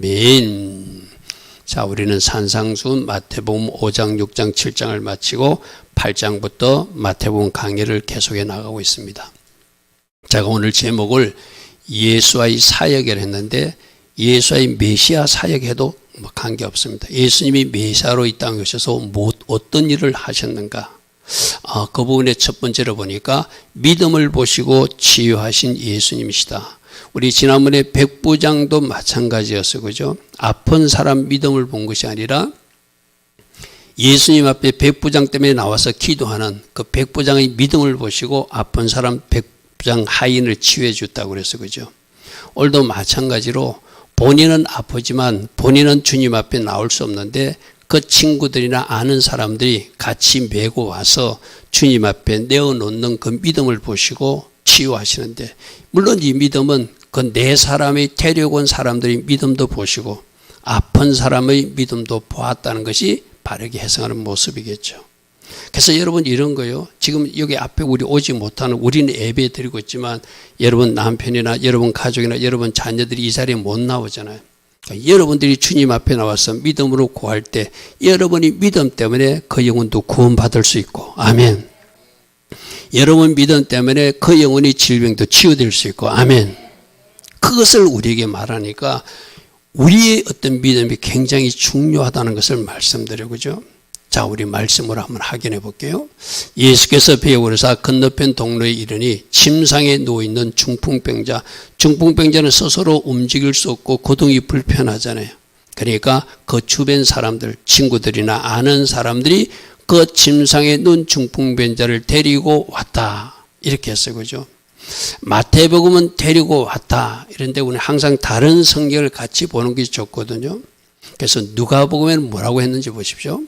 아멘. 자, 우리는 산상수훈 마태복음 5장, 6장, 7장을 마치고 8장부터 마태복음 강의를 계속해 나가고 있습니다. 제가 오늘 제목을 예수와의 사역이라 했는데 예수와의 메시아 사역해도 관계없습니다. 예수님이 메시아로 이 땅에 오셔서 어떤 일을 하셨는가? 그 부분에 첫 번째로 보니까 믿음을 보시고 치유하신 예수님이시다. 우리 지난번에 백부장도 마찬가지였어요. 그죠? 아픈 사람 믿음을 본 것이 아니라 예수님 앞에 백부장 때문에 나와서 기도하는 그 백부장의 믿음을 보시고 아픈 사람 백부장 하인을 치유해 줬다고 그랬어요. 그죠? 오늘도 마찬가지로 본인은 아프지만 본인은 주님 앞에 나올 수 없는데 그 친구들이나 아는 사람들이 같이 메고 와서 주님 앞에 내어놓는 그 믿음을 보시고 치유하시는데, 물론 이 믿음은 그 네 사람이 데려온 사람들의 믿음도 보시고 아픈 사람의 믿음도 보았다는 것이 바르게 해석하는 모습이겠죠. 그래서 여러분 이런 거요. 지금 여기 앞에 우리 오지 못하는, 우리는 예배 드리고 있지만 여러분 남편이나 여러분 가족이나 여러분 자녀들이 이 자리에 못 나오잖아요. 그러니까 여러분들이 주님 앞에 나와서 믿음으로 구할 때 여러분이 믿음 때문에 그 영혼도 구원받을 수 있고, 아멘. 여러분 믿음 때문에 그 영혼이 질병도 치유될 수 있고, 아멘. 그것을 우리에게 말하니까 우리의 어떤 믿음이 굉장히 중요하다는 것을 말씀드려요. 그죠? 자, 우리 말씀으로 한번 확인해 볼게요. 예수께서 배우르사 건너편 동로에 이르니 침상에 누워있는 중풍병자, 중풍병자는 스스로 움직일 수 없고 고통이 불편하잖아요. 그러니까 그 주변 사람들, 친구들이나 아는 사람들이 그 침상에 누운 중풍병자를 데리고 왔다, 이렇게 했어요. 그죠? 마태복음은 데리고 왔다 이런데 우리는 항상 다른 성경을 같이 보는 게 좋거든요. 그래서 누가복음에는 뭐라고 했는지 보십시오.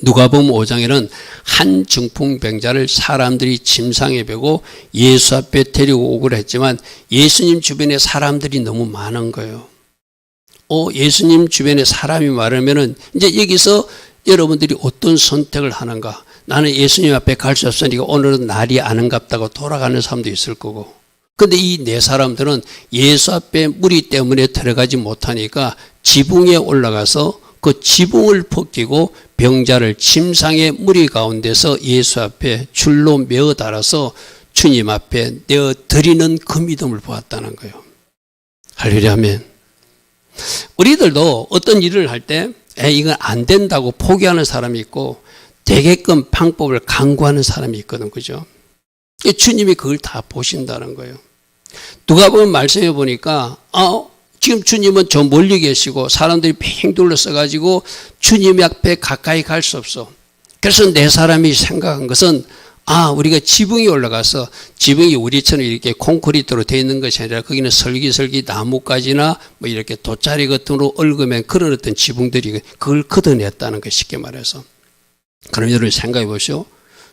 누가복음 5장에는 한 중풍병자를 사람들이 침상에 베고 예수 앞에 데리고 오기로 했지만 예수님 주변에 사람들이 너무 많은 거예요. 예수님 주변에 사람이 많으면은 이제 여기서 여러분들이 어떤 선택을 하는가? 나는 예수님 앞에 갈 수 없으니까 오늘은 날이 아는갑다고 돌아가는 사람도 있을 거고. 근데 이 네 사람들은 예수 앞에 무리 때문에 들어가지 못하니까 지붕에 올라가서 그 지붕을 벗기고 병자를 침상의 무리 가운데서 예수 앞에 줄로 메어 달아서 주님 앞에 내어 드리는 그 믿음을 보았다는 거예요. 할렐루야, 아멘. 우리들도 어떤 일을 할 때 이건 안 된다고 포기하는 사람이 있고 되게끔 방법을 강구하는 사람이 있거든. 그죠? 주님이 그걸 다 보신다는 거예요. 누가복음 말씀해 보니까 지금 주님은 저 멀리 계시고 사람들이 팽 둘러서가지고 주님 앞에 가까이 갈 수 없어. 그래서 네 사람이 생각한 것은 우리가 지붕에 올라가서, 지붕이 우리처럼 이렇게 콘크리트로 되어 있는 것이 아니라 거기는 설기설기 나뭇가지나 뭐 이렇게 돗자리 같은로 얽으면 그런 어떤 지붕들이 그걸 걷어냈다는 거, 쉽게 말해서. 그럼 여러분 생각해 보시오.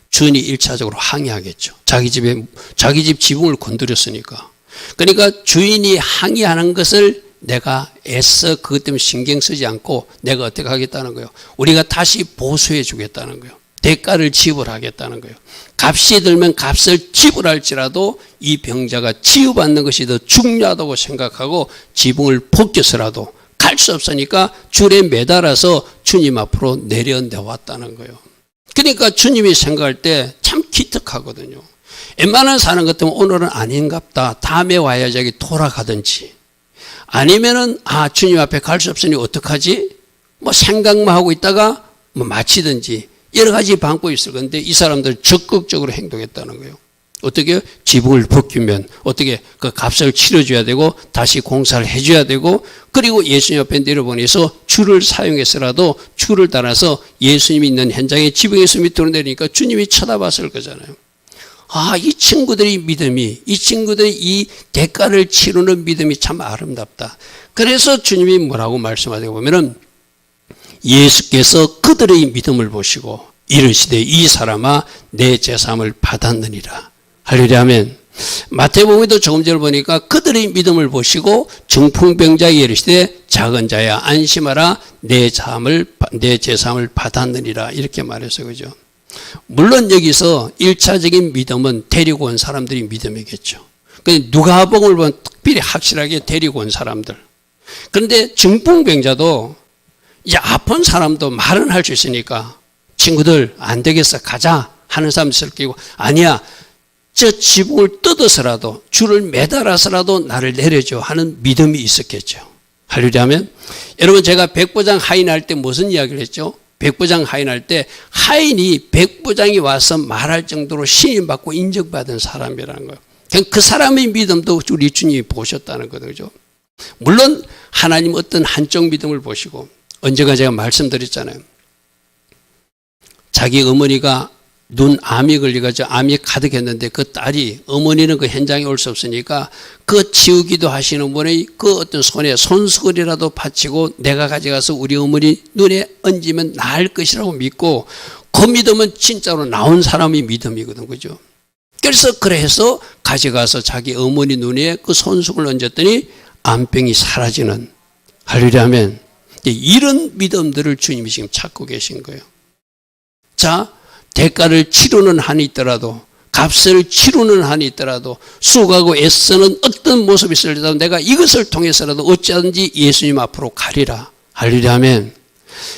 주인이 1차적으로 항의하겠죠. 자기 집 지붕을 건드렸으니까. 그러니까 주인이 항의하는 것을 내가 애써 그것 때문에 신경 쓰지 않고 내가 어떻게 하겠다는 거예요. 우리가 다시 보수해 주겠다는 거예요. 대가를 지불하겠다는 거예요. 값이 들면 값을 지불할지라도 이 병자가 치유받는 것이 더 중요하다고 생각하고 지붕을 벗겨서라도 갈 수 없으니까 줄에 매달아서 주님 앞으로 내려내왔다는 거예요. 그러니까 주님이 생각할 때 참 기특하거든요. 웬만한 사는 것 때문에 오늘은 아닌갑다, 다음에 와야지 돌아가든지, 아니면은 주님 앞에 갈 수 없으니 어떡하지? 뭐 생각만 하고 있다가 뭐 마치든지 여러 가지 방법이 있을 건데 이 사람들 적극적으로 행동했다는 거예요. 어떻게? 지붕을 벗기면 어떻게 그 값을 치러줘야 되고 다시 공사를 해줘야 되고, 그리고 예수님 앞에 내려보내서 줄을 사용해서라도 줄을 따라서 예수님이 있는 현장에 지붕에서 밑으로 내리니까 주님이 쳐다봤을 거잖아요. 이 친구들의 믿음이, 이 친구들의 이 대가를 치르는 믿음이 참 아름답다. 그래서 주님이 뭐라고 말씀하시고 보면은 예수께서 그들의 믿음을 보시고 이르시되 이 사람아 내 제사함을 받았느니라. 할렐루야, 아멘. 마태복음에도 조금 전에 보니까 그들의 믿음을 보시고 중풍병자에게 이르시되 작은 자야 안심하라 내 제사함을 받았느니라, 이렇게 말해서. 그죠? 물론 여기서 1차적인 믿음은 데리고 온 사람들이 믿음이겠죠. 누가복음을 보면 특별히 확실하게 데리고 온 사람들. 그런데 중풍병자도 이제 아픈 사람도 말은 할 수 있으니까 친구들 안 되겠어 가자 하는 사람 있을 끼고 아니야 저 지붕을 뜯어서라도 줄을 매달아서라도 나를 내려줘 하는 믿음이 있었겠죠. 할렐루야 하면 여러분 제가 백부장 하인할 때 무슨 이야기를 했죠? 백부장 하인할 때 하인이 백부장이 와서 말할 정도로 신임받고 인정받은 사람이라는 거예요. 그 사람의 믿음도 우리 주님이 보셨다는 거죠. 물론 하나님 어떤 한쪽 믿음을 보시고 언제가 제가 말씀드렸잖아요. 자기 어머니가 눈암이 걸려가지고 암이 가득했는데 그 딸이 어머니는 그 현장에 올 수 없으니까 그 치우기도 하시는 분이 그 어떤 손에 손수건이라도 받치고 내가 가져가서 우리 어머니 눈에 얹으면 나을 것이라고 믿고 그 믿음은 진짜로 나온 사람의 믿음이거든. 그죠? 그래서 그래서 가져가서 자기 어머니 눈에 그 손수건을 얹었더니 암병이 사라지는 할렐루야 하면 이런 믿음들을 주님이 지금 찾고 계신 거예요. 자, 대가를 치르는 한이 있더라도 값을 치르는 한이 있더라도 수고하고 애쓰는 어떤 모습이 있을지라도 내가 이것을 통해서라도 어찌하든지 예수님 앞으로 가리라. 할렐루야 하면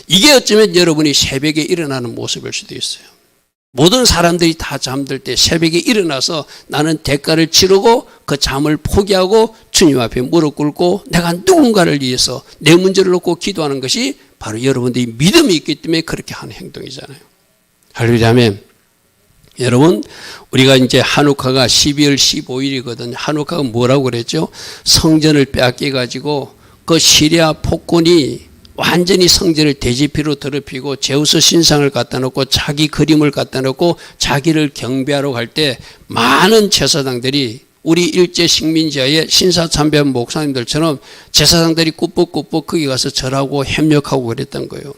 이게 어쩌면 여러분이 새벽에 일어나는 모습일 수도 있어요. 모든 사람들이 다 잠들 때 새벽에 일어나서 나는 대가를 치르고 그 잠을 포기하고 주님 앞에 무릎 꿇고 내가 누군가를 위해서 내 문제를 놓고 기도하는 것이 바로 여러분들이 믿음이 있기 때문에 그렇게 하는 행동이잖아요. 할렐루야 하면 여러분 우리가 이제 한우카가 12월 15일이거든요. 한우카가 뭐라고 그랬죠? 성전을 빼앗겨 가지고 그 시리아 폭군이 완전히 성전을 대지피로 더럽히고 제우스 신상을 갖다 놓고 자기 그림을 갖다 놓고 자기를 경배하러 갈 때 많은 제사장들이 우리 일제 식민지하에 신사참배한 목사님들처럼 제사장들이 꾸벅꾸벅 거기 가서 절하고 협력하고 그랬던 거예요.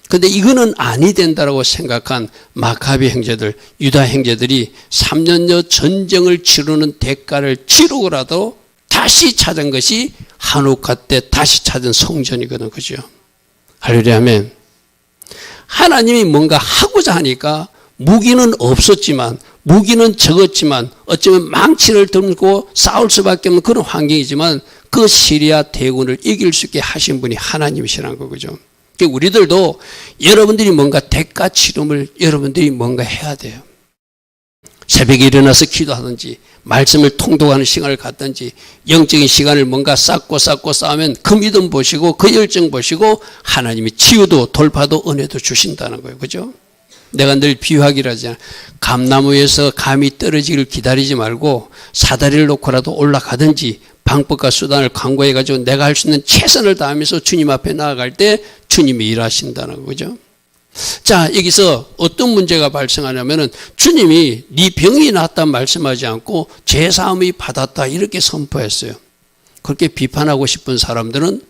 그런데 이거는 아니 된다라고 생각한 마카비 형제들, 유다 형제들이 3년여 전쟁을 치르는 대가를 치르고라도 다시 찾은 것이 한우카 때 다시 찾은 성전이거든. 그죠? 할렐루야 하면 하나님이 뭔가 하고자 하니까 무기는 없었지만 무기는 적었지만 어쩌면 망치를 들고 싸울 수밖에 없는 그런 환경이지만 그 시리아 대군을 이길 수 있게 하신 분이 하나님이시라는 거죠. 우리들도 여러분들이 뭔가 대가 치름을 여러분들이 뭔가 해야 돼요. 새벽에 일어나서 기도하든지 말씀을 통독하는 시간을 갖든지 영적인 시간을 뭔가 쌓고 쌓으면 그 믿음 보시고 그 열정 보시고 하나님이 치유도 돌파도 은혜도 주신다는 거예요. 그죠? 내가 늘 비유하기로 하잖아요. 감나무에서 감이 떨어지기를 기다리지 말고 사다리를 놓고라도 올라가든지 방법과 수단을 강구해가지고 내가 할 수 있는 최선을 다하면서 주님 앞에 나아갈 때 주님이 일하신다는 거죠. 자, 여기서 어떤 문제가 발생하냐면은 주님이 네 병이 낫다 말씀하지 않고 제사함이 받았다 이렇게 선포했어요. 그렇게 비판하고 싶은 사람들은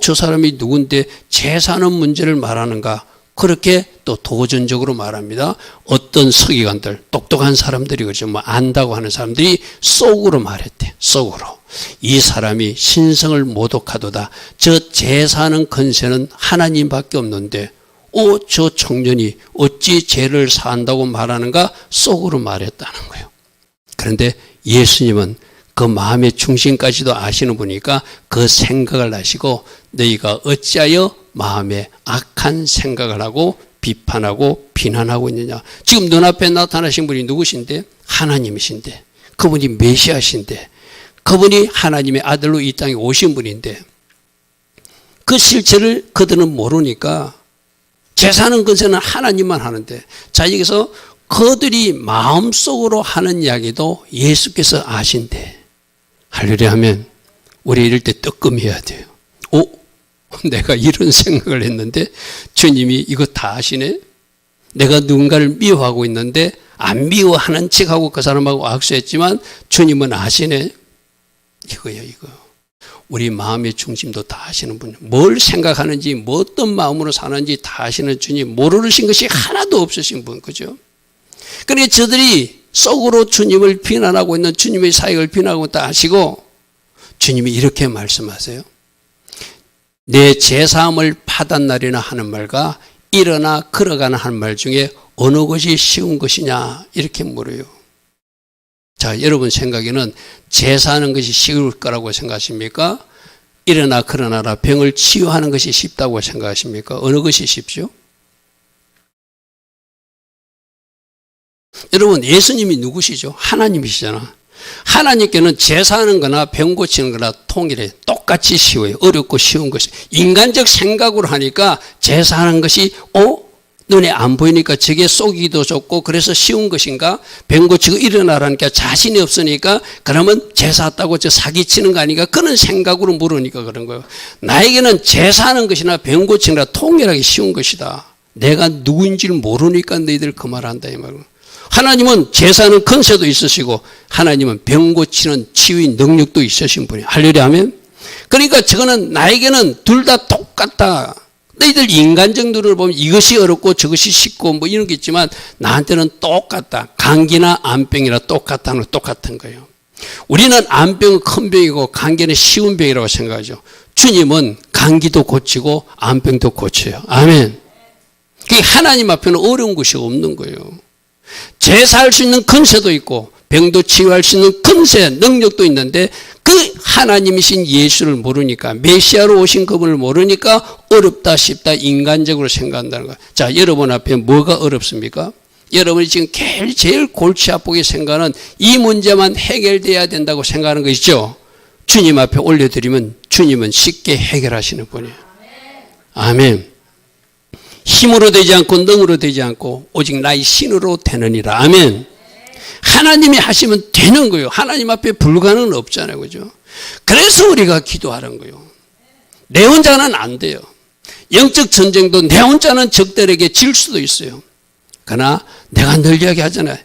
저 사람이 누군데 제사하는 문제를 말하는가? 그렇게 또 도전적으로 말합니다. 어떤 서기관들, 똑똑한 사람들이 그죠. 뭐 안다고 하는 사람들이 속으로 말했대. 속으로. 이 사람이 신성을 모독하도다. 저 제사하는 건세는 하나님밖에 없는데 저 청년이 어찌 죄를 사한다고 말하는가? 속으로 말했다는 거예요. 그런데 예수님은 그 마음의 중심까지도 아시는 분이니까 그 생각을 아시고 너희가 어찌하여 마음에 악한 생각을 하고 비판하고 비난하고 있느냐. 지금 눈앞에 나타나신 분이 누구신데? 하나님이신데. 그분이 메시아신데. 그분이 하나님의 아들로 이 땅에 오신 분인데 그 실체를 그들은 모르니까 제사하는 것은 하나님만 하는데 자 여기서 그들이 마음속으로 하는 이야기도 예수께서 아신대. 할렐루야 하면 우리 이럴 때 뜨끔해야 돼요. 내가 이런 생각을 했는데 주님이 이거 다 아시네. 내가 누군가를 미워하고 있는데 안 미워하는 척하고 그 사람하고 악수했지만 주님은 아시네. 이거예요, 이거. 우리 마음의 중심도 다 아시는 분. 뭘 생각하는지, 뭐 어떤 마음으로 사는지 다 아시는 주님, 모르신 것이 하나도 없으신 분, 그죠? 그러니까 저들이 속으로 주님을 비난하고 있는 주님의 사역을 비난하고 있다 하시고 주님이 이렇게 말씀하세요. 내 제사함을 받았나리나 하는 말과 일어나 걸어가는 하는 말 중에 어느 것이 쉬운 것이냐 이렇게 물어요. 자, 여러분 생각에는 제사하는 것이 쉬울 거라고 생각하십니까? 일어나 그러나라 병을 치유하는 것이 쉽다고 생각하십니까? 어느 것이 쉽죠? 여러분, 예수님이 누구시죠? 하나님이시잖아. 하나님께는 제사하는 거나 병 고치는 거나 통일해. 똑같이 쉬워요. 어렵고 쉬운 것이. 인간적 생각으로 하니까 제사하는 것이 눈에 안 보이니까 저게 쏘기도 좋고 그래서 쉬운 것인가? 병 고치고 일어나라니까 자신이 없으니까 그러면 제사했다고 저 사기치는 거 아닌가? 그런 생각으로 물으니까 그런 거예요. 나에게는 제사하는 것이나 병 고치는 거나 통일하기 쉬운 것이다. 내가 누구인지를 모르니까 너희들 그 말 한다 이 말이에요. 하나님은 제사하는 권세도 있으시고 하나님은 병 고치는 치유의 능력도 있으신 분이에요. 할렐루야 하면. 그러니까 저거는 나에게는 둘 다 똑같다. 너희들 인간적 눈으로 보면 이것이 어렵고 저것이 쉽고 뭐 이런 게 있지만 나한테는 똑같다. 감기나 암병이나 똑같은 거예요. 우리는 암병은 큰 병이고 감기는 쉬운 병이라고 생각하죠. 주님은 감기도 고치고 암병도 고쳐요. 아멘. 하나님 앞에는 어려운 것이 없는 거예요. 제사할 수 있는 권세도 있고 병도 치유할 수 있는 권세, 능력도 있는데 그 하나님이신 예수를 모르니까 메시아로 오신 그분을 모르니까 어렵다 쉽다 인간적으로 생각한다는 거예요. 자, 여러분 앞에 뭐가 어렵습니까? 여러분이 지금 제일 골치 아프게 생각하는 이 문제만 해결돼야 된다고 생각하는 거 있죠? 주님 앞에 올려드리면 주님은 쉽게 해결하시는 분이에요. 아멘. 힘으로 되지 않고 능으로 되지 않고 오직 나의 신으로 되느니라. 아멘. 하나님이 하시면 되는 거예요. 하나님 앞에 불가능은 없잖아요. 그죠? 그래서 우리가 기도하는 거예요. 내 혼자는 안 돼요. 영적 전쟁도 내 혼자는 적들에게 질 수도 있어요. 그러나 내가 늘 이야기하잖아요.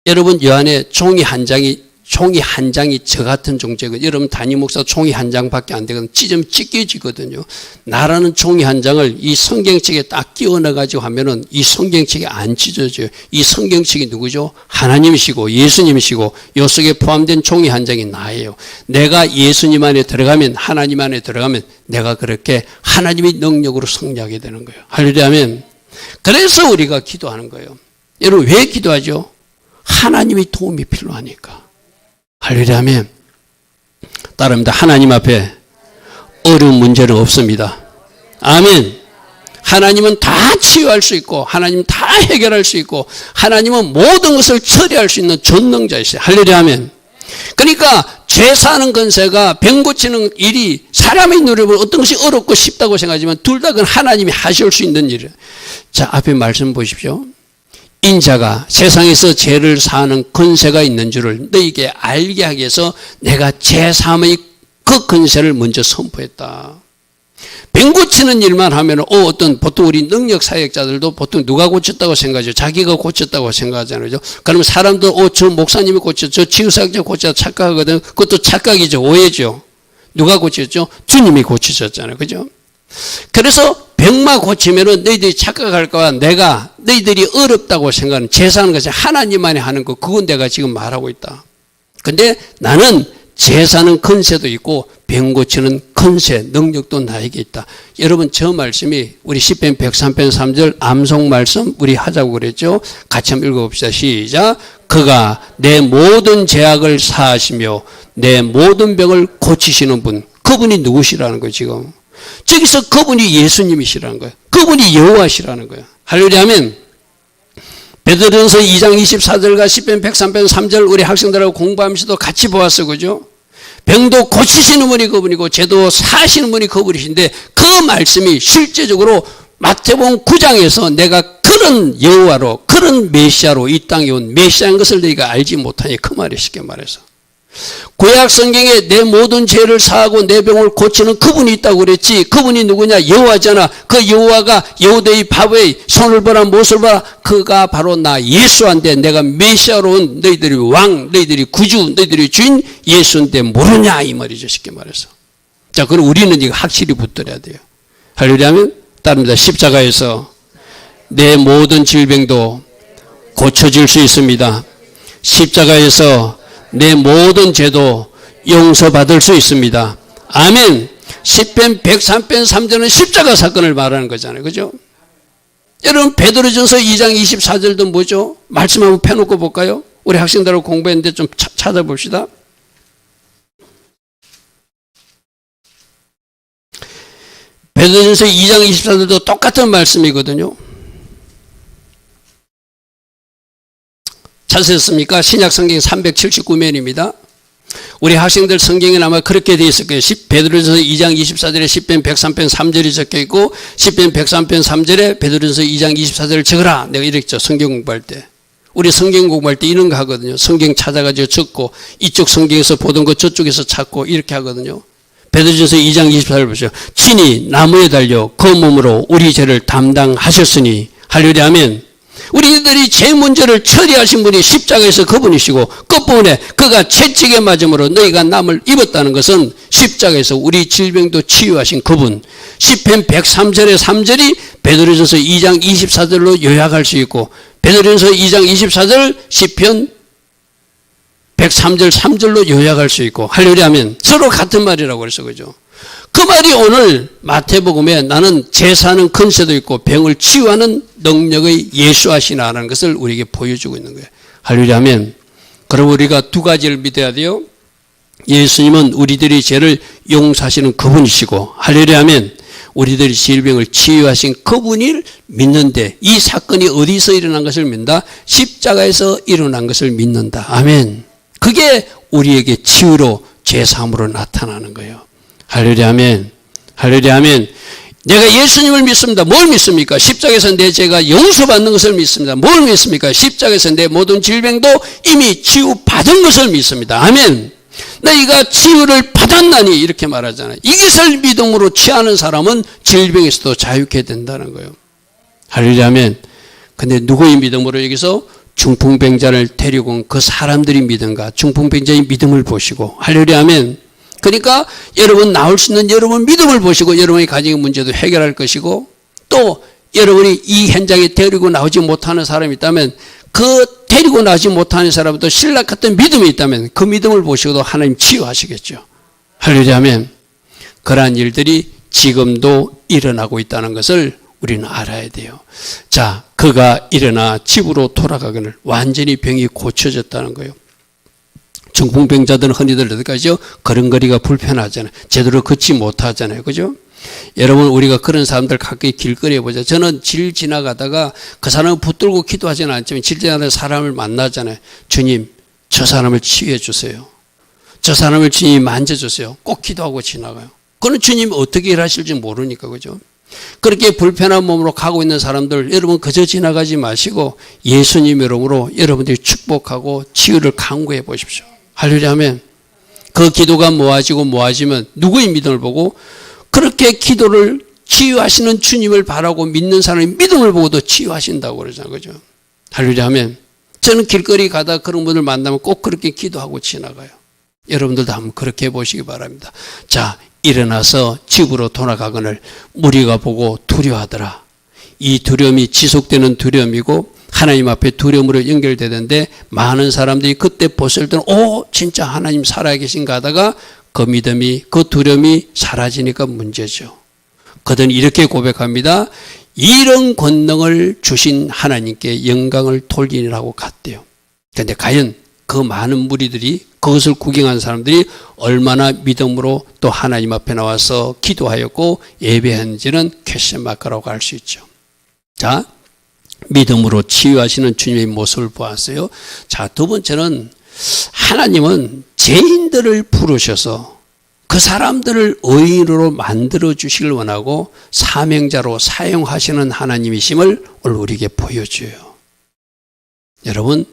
여러분 여 안에 종이 한 장이 저 같은 종제거든요. 여러분 담임 목사 종이 한 장밖에 안 되거든요. 찢으면 찢겨지거든요. 나라는 종이 한 장을 이 성경책에 딱 끼워 넣어가지고 하면은 이 성경책이 안 찢어져요. 이 성경책이 누구죠? 하나님이시고 예수님이시고 요 속에 포함된 종이 한 장이 나예요. 내가 예수님 안에 들어가면 하나님 안에 들어가면 내가 그렇게 하나님의 능력으로 승리하게 되는 거예요. 할렐루야 아멘. 그래서 우리가 기도하는 거예요. 여러분 왜 기도하죠? 하나님의 도움이 필요하니까. 할렐루야 아멘. 따릅니다. 하나님 앞에 어려운 문제는 없습니다. 아멘. 하나님은 다 치유할 수 있고 하나님은 다 해결할 수 있고 하나님은 모든 것을 처리할 수 있는 전능자이세요. 할렐루야 아멘. 그러니까 제사하는 권세가 병 고치는 일이 사람의 눈에 보면 어떤 것이 어렵고 쉽다고 생각하지만 둘 다 그건 하나님이 하실 수 있는 일이에요. 자, 앞에 말씀 보십시오. 인자가 세상에서 죄를 사하는 권세가 있는 줄을 너희에게 알게 하기 위해서 내가 제3의 그 권세를 먼저 선포했다. 병 고치는 일만 하면 어떤 보통 우리 능력 사역자들도 보통 누가 고쳤다고 생각하죠? 자기가 고쳤다고 생각하잖아요. 그러면 사람도 저 목사님이 고쳤죠. 저 치유사역자 고쳤다 착각하거든. 그것도 착각이죠. 오해죠. 누가 고쳤죠? 주님이 고치셨잖아요. 그죠? 그래서 병만 고치면은 너희들이 착각할까봐 내가 너희들이 어렵다고 생각하는 제사하는 것이 하나님만이 하는 거 그건 내가 지금 말하고 있다. 근데 나는 제사는 권세도 있고 병 고치는 권세 능력도 나에게 있다. 여러분 저 말씀이 우리 시편 103편 3절 암송 말씀 우리 하자고 그랬죠. 같이 한번 읽어봅시다. 시작. 그가 내 모든 죄악을 사하시며 내 모든 병을 고치시는 분. 그분이 누구시라는 거예요 지금. 저기서 그분이 예수님이시라는 거예요. 그분이 여호와시라는 거예요. 할렐루야 아멘. 베드로전서 2장 24절과 시편 103편 3절 우리 학생들하고 공부하면서도 같이 보았어. 그죠? 병도 고치시는 분이 그분이고 죄도 사하시는 분이 그분이신데 그 말씀이 실제적으로 마태복음 9장에서 내가 그런 여호와로 그런 메시아로 이 땅에 온 메시아인 것을 너희가 알지 못하니 그 말이 쉽게 말해서 구약 성경에 내 모든 죄를 사하고 내 병을 고치는 그분이 있다고 그랬지. 그분이 누구냐? 여호와잖아. 그 여호와가 여호대의 바보의 손을 봐라 못을 봐라. 그가 바로 나 예수한테 내가 메시아로 온 너희들이 왕, 너희들이 구주, 너희들이 주인 예수인데 모르냐 이 말이죠. 쉽게 말해서. 자, 그럼 우리는 이거 확실히 붙들어야 돼요. 할렐루야 하면 따릅니다. 십자가에서 내 모든 질병도 고쳐질 수 있습니다. 십자가에서 내 모든 죄도 용서받을 수 있습니다. 아멘. 시편 103편 3절은 십자가 사건을 말하는 거잖아요. 그죠? 여러분 베드로전서 2장 24절도 뭐죠? 말씀 한번 펴놓고 볼까요? 우리 학생들하고 공부했는데 좀 찾아봅시다. 베드로전서 2장 24절도 똑같은 말씀이거든요. 찾으셨습니까? 신약 성경 379면입니다. 우리 학생들 성경에 아마 그렇게 되어 있을 거예요. 베드로전서 2장 24절에 시편 103편 3절이 적혀 있고 시편 103편 3절에 베드로전서 2장 24절을 적으라. 내가 이랬죠. 성경 공부할 때. 우리 성경 공부할 때 이런 거 하거든요. 성경 찾아가지고 적고 이쪽 성경에서 보던 거 저쪽에서 찾고 이렇게 하거든요. 베드로전서 2장 24절 보시죠. 친히 나무에 달려 그 몸으로 우리 죄를 담당하셨으니 할렐루야 아멘. 우리들이 죄 문제를 처리하신 분이 십자가에서 그분이시고 끝부분에 그가 채찍에 맞음으로 너희가 남을 입었다는 것은 십자가에서 우리 질병도 치유하신 그분. 시편 103절의 3절이 베드로전서 2장 24절로 요약할 수 있고 베드로전서 2장 24절 시편 103절 3절로 요약할 수 있고 할렐루야 하면 서로 같은 말이라고 그래서 그죠. 그 말이 오늘 마태복음에 나는 제사하는 근세도 있고 병을 치유하는 능력의 예수하시나라는 것을 우리에게 보여주고 있는 거예요. 할렐루야 하면 그럼 우리가 두 가지를 믿어야 돼요. 예수님은 우리들의 죄를 용서하시는 그분이시고 할렐루야 하면 우리들의 질병을 치유하신 그분을 믿는데 이 사건이 어디서 일어난 것을 믿는다? 십자가에서 일어난 것을 믿는다. 아멘. 그게 우리에게 치유로 죄사함으로 나타나는 거예요. 할렐루야 아멘. 할렐루야 아멘. 내가 예수님을 믿습니다. 뭘 믿습니까? 십자가에서 내 죄가 용서받는 것을 믿습니다. 뭘 믿습니까? 십자가에서 내 모든 질병도 이미 치유받은 것을 믿습니다. 아멘. 너희가 치유를 받았나니 이렇게 말하잖아요. 이것을 믿음으로 취하는 사람은 질병에서도 자유케 된다는 거예요. 할렐루야 아멘. 근데 누구의 믿음으로 여기서 중풍병자를 데리고 온 그 사람들이 믿음과 중풍병자의 믿음을 보시고 할렐루야 아멘. 그러니까 여러분 나올 수 있는 여러분 믿음을 보시고 여러분의 가정의 문제도 해결할 것이고 또 여러분이 이 현장에 데리고 나오지 못하는 사람이 있다면 그 데리고 나오지 못하는 사람도 신락 같은 믿음이 있다면 그 믿음을 보시고도 하나님 치유하시겠죠. 할렐루야 아멘. 그러한 일들이 지금도 일어나고 있다는 것을 우리는 알아야 돼요. 자, 그가 일어나 집으로 돌아가기를 완전히 병이 고쳐졌다는 거예요. 중풍병자들은 흔히들 어디까지요? 걸음걸이가 불편하잖아요. 제대로 걷지 못하잖아요. 그죠? 여러분 우리가 그런 사람들 가까이 길거리에 보자. 저는 길 지나가다가 그 사람을 붙들고 기도하지는 않지만 길 지나가다가 사람을 만나잖아요. 주님 저 사람을 치유해 주세요. 저 사람을 주님이 만져주세요. 꼭 기도하고 지나가요. 그건 주님이 어떻게 일하실지 모르니까 그죠? 그렇게 불편한 몸으로 가고 있는 사람들 여러분 그저 지나가지 마시고 예수님 이름으로 여러분들이 축복하고 치유를 강구해 보십시오. 할렐루야 하면 그 기도가 모아지면 누구의 믿음을 보고 그렇게 기도를 치유하시는 주님을 바라고 믿는 사람의 믿음을 보고도 치유하신다고 그러잖아요. 그죠? 할렐루야 하면 저는 길거리 가다 그런 분들 만나면 꼭 그렇게 기도하고 지나가요. 여러분들도 한번 그렇게 해보시기 바랍니다. 자, 일어나서 집으로 돌아가거늘 무리가 보고 두려워하더라. 이 두려움이 지속되는 두려움이고 하나님 앞에 두려움으로 연결되는데 많은 사람들이 그때 보실 때는 진짜 하나님 살아계신가 하다가 그 믿음이 그 두려움이 사라지니까 문제죠. 그들은 이렇게 고백합니다. 이런 권능을 주신 하나님께 영광을 돌리라고 갔대요. 그런데 과연 그 많은 무리들이 그것을 구경한 사람들이 얼마나 믿음으로 또 하나님 앞에 나와서 기도하였고 예배했는지는 퀘스천 마크라고 할 수 있죠. 자, 믿음으로 치유하시는 주님의 모습을 보았어요. 자, 두 번째는 하나님은 죄인들을 부르셔서 그 사람들을 의인으로 만들어 주시길 원하고 사명자로 사용하시는 하나님이심을 오늘 우리에게 보여줘요. 여러분,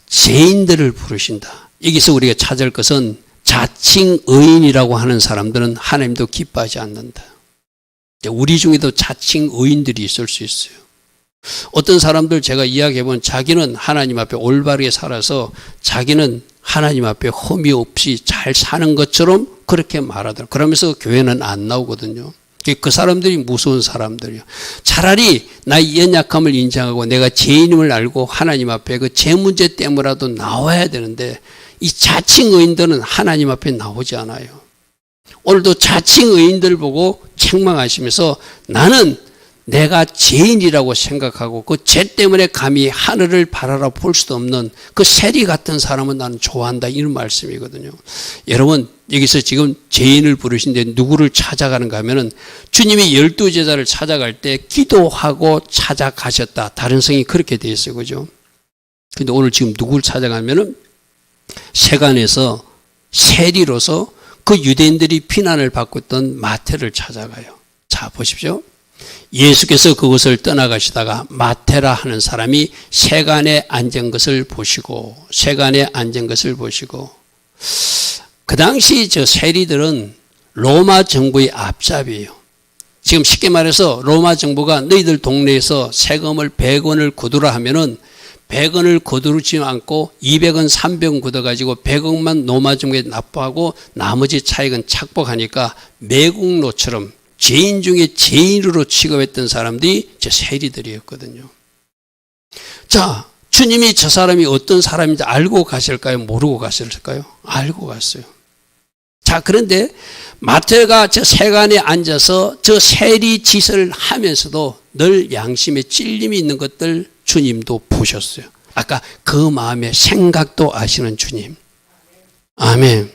죄인들을 부르신다. 여기서 우리가 찾을 것은 자칭 의인이라고 하는 사람들은 하나님도 기뻐하지 않는다. 우리 중에도 자칭 의인들이 있을 수 있어요. 어떤 사람들 제가 이야기해보면 자기는 하나님 앞에 올바르게 살아서 자기는 하나님 앞에 흠이 없이 잘 사는 것처럼 그렇게 말하더라고요. 그러면서 교회는 안 나오거든요. 그 사람들이 무서운 사람들이에요. 차라리 나의 연약함을 인정하고 내가 죄인임을 알고 하나님 앞에 그 죄 문제 때문에라도 나와야 되는데 이 자칭 의인들은 하나님 앞에 나오지 않아요. 오늘도 자칭 의인들 보고 책망하시면서 나는 내가 죄인이라고 생각하고 그 죄 때문에 감히 하늘을 바라라 볼 수도 없는 그 세리 같은 사람은 나는 좋아한다, 이런 말씀이거든요. 여러분, 여기서 지금 죄인을 부르신데 누구를 찾아가는가 하면은 주님이 12제자를 찾아갈 때 기도하고 찾아가셨다, 다른 성이 그렇게 되어 있어요. 그죠? 근데 오늘 지금 누구를 찾아가면은 세간에서 세리로서 그 유대인들이 비난을 받고 있던 마태를 찾아가요. 자, 보십시오. 예수께서 그곳을 떠나가시다가 마태라 하는 사람이 세간에 앉은 것을 보시고, 그 당시 저 세리들은 로마 정부의 앞잡이에요. 지금 쉽게 말해서 로마 정부가 너희들 동네에서 세금을 100원을 거두라 하면은 100원을 거두지 않고 200원, 300원 걷어가지고 100원만 로마 정부에 납부하고 나머지 차익은 착복하니까 매국노처럼 죄인 중에 죄인으로 취급했던 사람들이 저 세리들이었거든요. 자, 주님이 저 사람이 어떤 사람인지 알고 가실까요? 모르고 가실까요? 알고 갔어요. 자, 그런데 마태가 저 세간에 앉아서 저 세리 짓을 하면서도 늘 양심에 찔림이 있는 것들 주님도 보셨어요. 아까 그 마음의 생각도 아시는 주님. 아멘.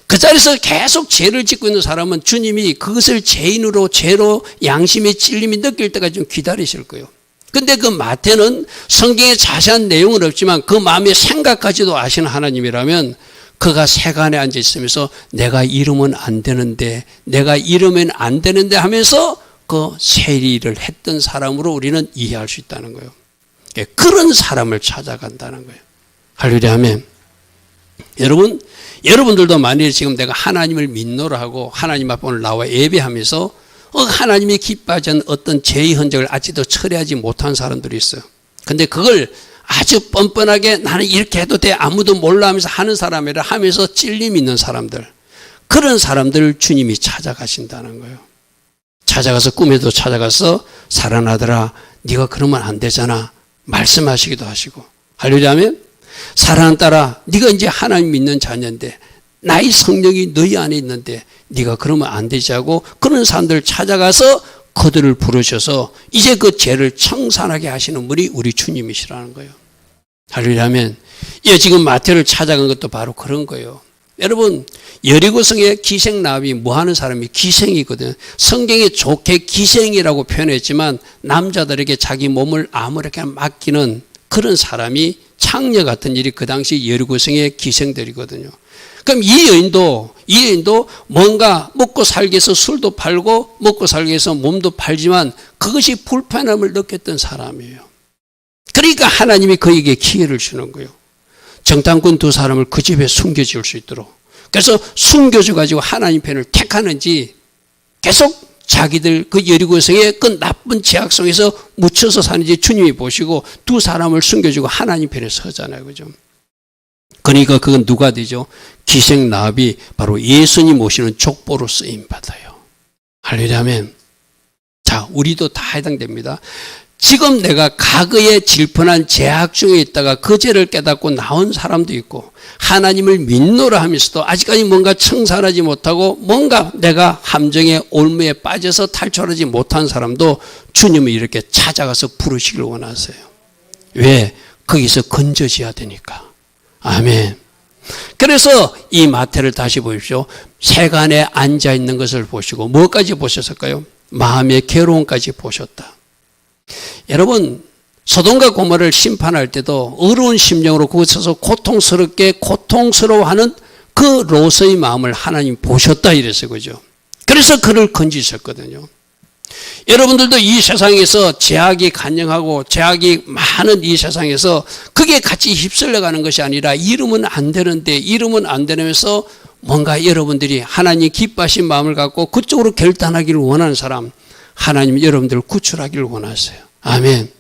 그 자리에서 계속 죄를 짓고 있는 사람은 주님이 그것을 죄인으로, 죄로 양심의 찔림이 느낄 때까지 좀 기다리실 거예요. 근데 그 마태는 성경에 자세한 내용은 없지만 그 마음의 생각까지도 아시는 하나님이라면 그가 세간에 앉아 있으면서 내가 이러면 안 되는데, 내가 이러면 안 되는데 하면서 그 세리를 했던 사람으로 우리는 이해할 수 있다는 거예요. 그런 사람을 찾아간다는 거예요. 할렐루야, 아멘. 여러분들도 만일 지금 내가 하나님을 믿노라 하고 하나님 앞에 오늘 나와 예배하면서 하나님이 기뻐하지 않는 어떤 죄의 흔적을 아직도 처리하지 못한 사람들이 있어요. 근데 그걸 아주 뻔뻔하게 나는 이렇게 해도 돼, 아무도 몰라 하면서 하는 사람이라 하면서 찔림 있는 사람들, 그런 사람들을 주님이 찾아가신다는 거예요. 찾아가서 꿈에도 찾아가서 살아나더라, 네가 그러면 안 되잖아 말씀하시기도 하시고, 할렐루야, 아멘. 사랑하는 딸아, 네가 이제 하나님 믿는 자녀인데 나의 성령이 너희 안에 있는데 네가 그러면 안 되지 하고 그런 사람들을 찾아가서 그들을 부르셔서 이제 그 죄를 청산하게 하시는 분이 우리 주님이시라는 거예요. 할렐루야, 아멘. 예, 지금 마태를 찾아간 것도 바로 그런 거예요. 여러분, 여리고성의 기생나비 뭐 하는 사람이 기생이거든요. 성경에 좋게 기생이라고 표현했지만 남자들에게 자기 몸을 아무렇게나 맡기는 그런 사람이 창녀 같은 일이 그 당시 여리고성의 기생들이거든요. 그럼 이 여인도 뭔가 먹고 살기 위해서 술도 팔고 먹고 살기 위해서 몸도 팔지만 그것이 불편함을 느꼈던 사람이에요. 그러니까 하나님이 그에게 기회를 주는 거예요. 정탐꾼 두 사람을 그 집에 숨겨줄 수 있도록. 그래서 숨겨줘가지고 하나님 편을 택하는지 계속 자기들 그 여리고성의 그 나쁜 죄악 속에서 묻혀서 사는지 주님이 보시고 두 사람을 숨겨주고 하나님 편에 서잖아요. 그죠? 그러니까 그건 누가 되죠? 기생나합이 바로 예수님 오시는 족보로 쓰임받아요. 할렐루야, 아멘. 자, 우리도 다 해당됩니다. 지금 내가 과거에 질펀한 죄악 중에 있다가 그 죄를 깨닫고 나온 사람도 있고 하나님을 믿노라 하면서도 아직까지 뭔가 청산하지 못하고 뭔가 내가 함정의 올무에 빠져서 탈출하지 못한 사람도 주님을 이렇게 찾아가서 부르시길 원하세요. 왜? 거기서 건져져야 되니까. 아멘. 그래서 이 마태를 다시 보십시오. 세간에 앉아있는 것을 보시고 뭐까지 보셨을까요? 마음의 괴로움까지 보셨다. 여러분, 소돔과 고모라를 심판할 때도 어려운 심령으로 그곳에서 고통스러워하는 그 롯의 마음을 하나님 보셨다 이랬어요. 그죠? 그래서 그를 건지셨거든요. 여러분들도 이 세상에서 죄악이 간영하고 죄악이 많은 이 세상에서 그게 같이 휩쓸려가는 것이 아니라 이러면 안 되는데 이러면 안 되면서 뭔가 여러분들이 하나님 기뻐하신 마음을 갖고 그쪽으로 결단하기를 원하는 사람, 하나님 여러분들을 구출하기를 원하세요. 아멘.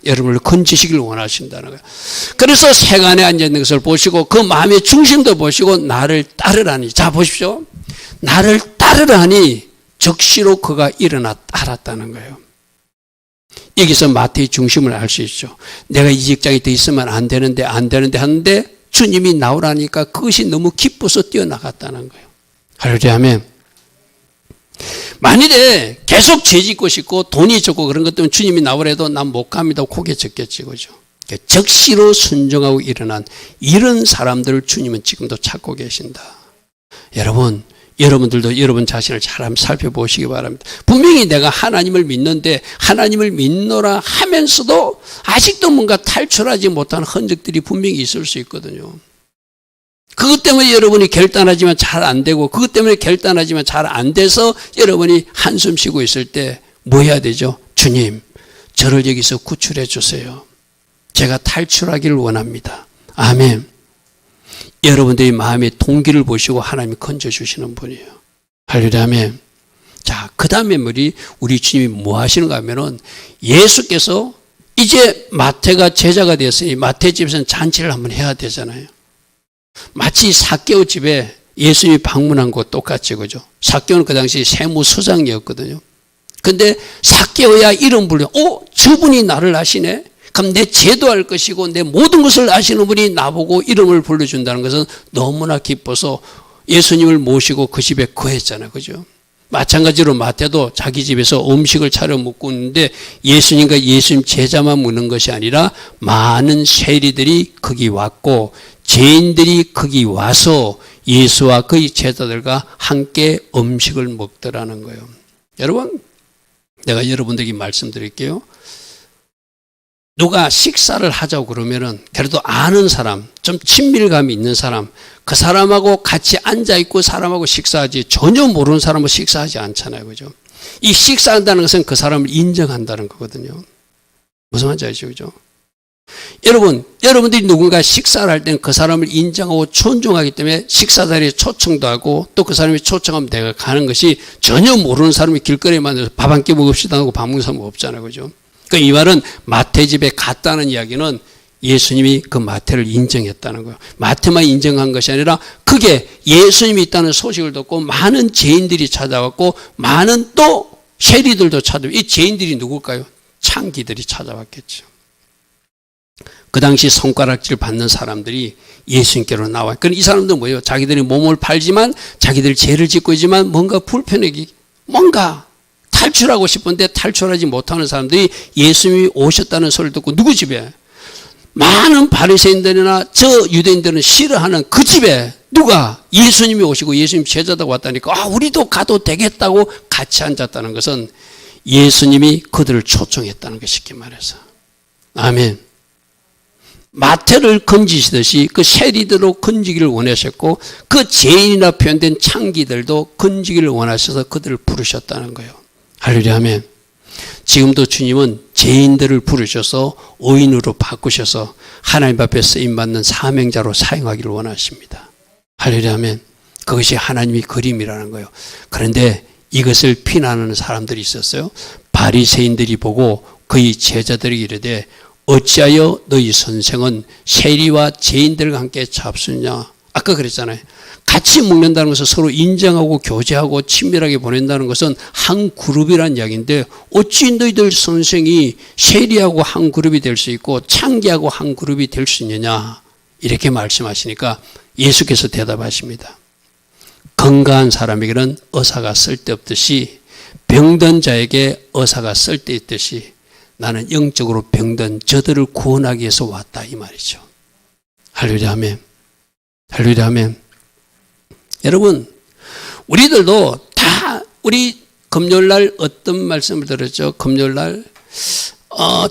여러분을 건지시기를 원하신다는 거예요. 그래서 세간에 앉아있는 것을 보시고 그 마음의 중심도 보시고 나를 따르라니. 자, 보십시오. 나를 따르라니 적시로 그가 일어나 따랐다는 거예요. 여기서 마태의 중심을 알 수 있죠. 내가 이 직장에 더 있으면 안 되는데 하는데 주님이 나오라니까 그것이 너무 기뻐서 뛰어나갔다는 거예요. 할렐루야, 아멘. 만일에 계속 죄 짓고 싶고 돈이 적고 그런 것 때문에 주님이 나오래도 난 못 갑니다. 고개 젓겠지, 그죠? 적시로 순종하고 일어난 이런 사람들을 주님은 지금도 찾고 계신다. 여러분, 여러분들도 여러분 자신을 잘 한번 살펴보시기 바랍니다. 분명히 내가 하나님을 믿는데 하나님을 믿노라 하면서도 아직도 뭔가 탈출하지 못한 흔적들이 분명히 있을 수 있거든요. 그것 때문에 여러분이 결단하지만 잘 안 되고 그것 때문에 결단하지만 잘 안 돼서 여러분이 한숨 쉬고 있을 때 뭐 해야 되죠? 주님, 저를 여기서 구출해 주세요. 제가 탈출하기를 원합니다. 아멘. 여러분들의 마음의 동기를 보시고 하나님이 건져주시는 분이에요. 할렐루야, 아멘. 자, 그 다음에 우리 주님이 뭐 하시는가 하면은 예수께서 이제 마태가 제자가 되었으니 마태 집에서는 잔치를 한번 해야 되잖아요. 마치 삭개오 집에 예수님이 방문한 것 똑같이, 그죠? 삭개오는 그 당시 세무서장이었거든요. 근데 삭개오야 이름 불려, 저분이 나를 아시네? 그럼 내 죄도 알 것이고 내 모든 것을 아시는 분이 나보고 이름을 불러준다는 것은 너무나 기뻐서 예수님을 모시고 그 집에 거했잖아요. 그죠? 마찬가지로 마태도 자기 집에서 음식을 차려 먹고 있는데 예수님과 예수님 제자만 묻는 것이 아니라 많은 세리들이 거기 왔고 죄인들이 거기 와서 예수와 그의 제자들과 함께 음식을 먹더라는 거예요. 여러분, 내가 여러분들에게 말씀드릴게요. 누가 식사를 하자고 그러면은 그래도 아는 사람, 좀 친밀감이 있는 사람, 그 사람하고 같이 앉아있고 사람하고 식사하지 전혀 모르는 사람하고 식사하지 않잖아요. 그죠? 이 식사한다는 것은 그 사람을 인정한다는 거거든요. 무슨 말인지 아시죠? 그죠? 여러분들이 누군가 식사를 할 때는 그 사람을 인정하고 존중하기 때문에 식사 자리에 초청도 하고 또 그 사람이 초청하면 내가 가는 것이 전혀 모르는 사람이 길거리에 만나서 밥 한 끼 먹읍시다 하고 밥 먹는 사람 없잖아요. 그죠? 그러니까 이 말은 마태 집에 갔다는 이야기는 예수님이 그 마태를 인정했다는 거예요. 마태만 인정한 것이 아니라 그게 예수님이 있다는 소식을 듣고 많은 죄인들이 찾아왔고 많은 또 세리들도 찾아왔고 이 죄인들이 누굴까요? 창기들이 찾아왔겠죠. 그 당시 손가락질 받는 사람들이 예수님께로 나와요. 그럼 이 사람들은 뭐예요? 자기들이 몸을 팔지만 자기들 죄를 짓고 있지만 뭔가 불편하기, 뭔가 탈출하고 싶은데 탈출하지 못하는 사람들이 예수님이 오셨다는 소리를 듣고 누구 집에? 많은 바리새인들이나 저 유대인들은 싫어하는 그 집에 누가? 예수님이 오시고 예수님 제자가 왔다니까 우리도 가도 되겠다고 같이 앉았다는 것은 예수님이 그들을 초청했다는 것 쉽게 말해서. 아멘. 마태를 건지시듯이 그 세리들로 건지기를 원하셨고 그 죄인이라 표현된 창기들도 건지기를 원하셔서 그들을 부르셨다는 거예요. 할렐루야, 아멘. 지금도 주님은 죄인들을 부르셔서 의인으로 바꾸셔서 하나님 앞에 쓰임받는 사명자로 사용하기를 원하십니다. 할렐루야, 아멘. 그것이 하나님의 그림이라는 거예요. 그런데 이것을 비난하는 사람들이 있었어요. 바리새인들이 보고 그의 제자들이 이르되 어찌하여 너희 선생은 세리와 죄인들과 함께 잡수냐? 아까 그랬잖아요. 같이 먹는다는 것은 서로 인정하고 교제하고 친밀하게 보낸다는 것은 한 그룹이라는 이야기인데 어찌 너희들 선생이 세리하고 한 그룹이 될 수 있고 창기하고 한 그룹이 될 수 있느냐? 이렇게 말씀하시니까 예수께서 대답하십니다. 건강한 사람에게는 의사가 쓸데없듯이 병든 자에게 의사가 쓸데있듯이 나는 영적으로 병든 저들을 구원하기 위해서 왔다 이 말이죠. 할렐루야, 아멘. 할렐루야, 아멘. 여러분, 우리들도 다 우리 금요일날 어떤 말씀을 들었죠? 금요일날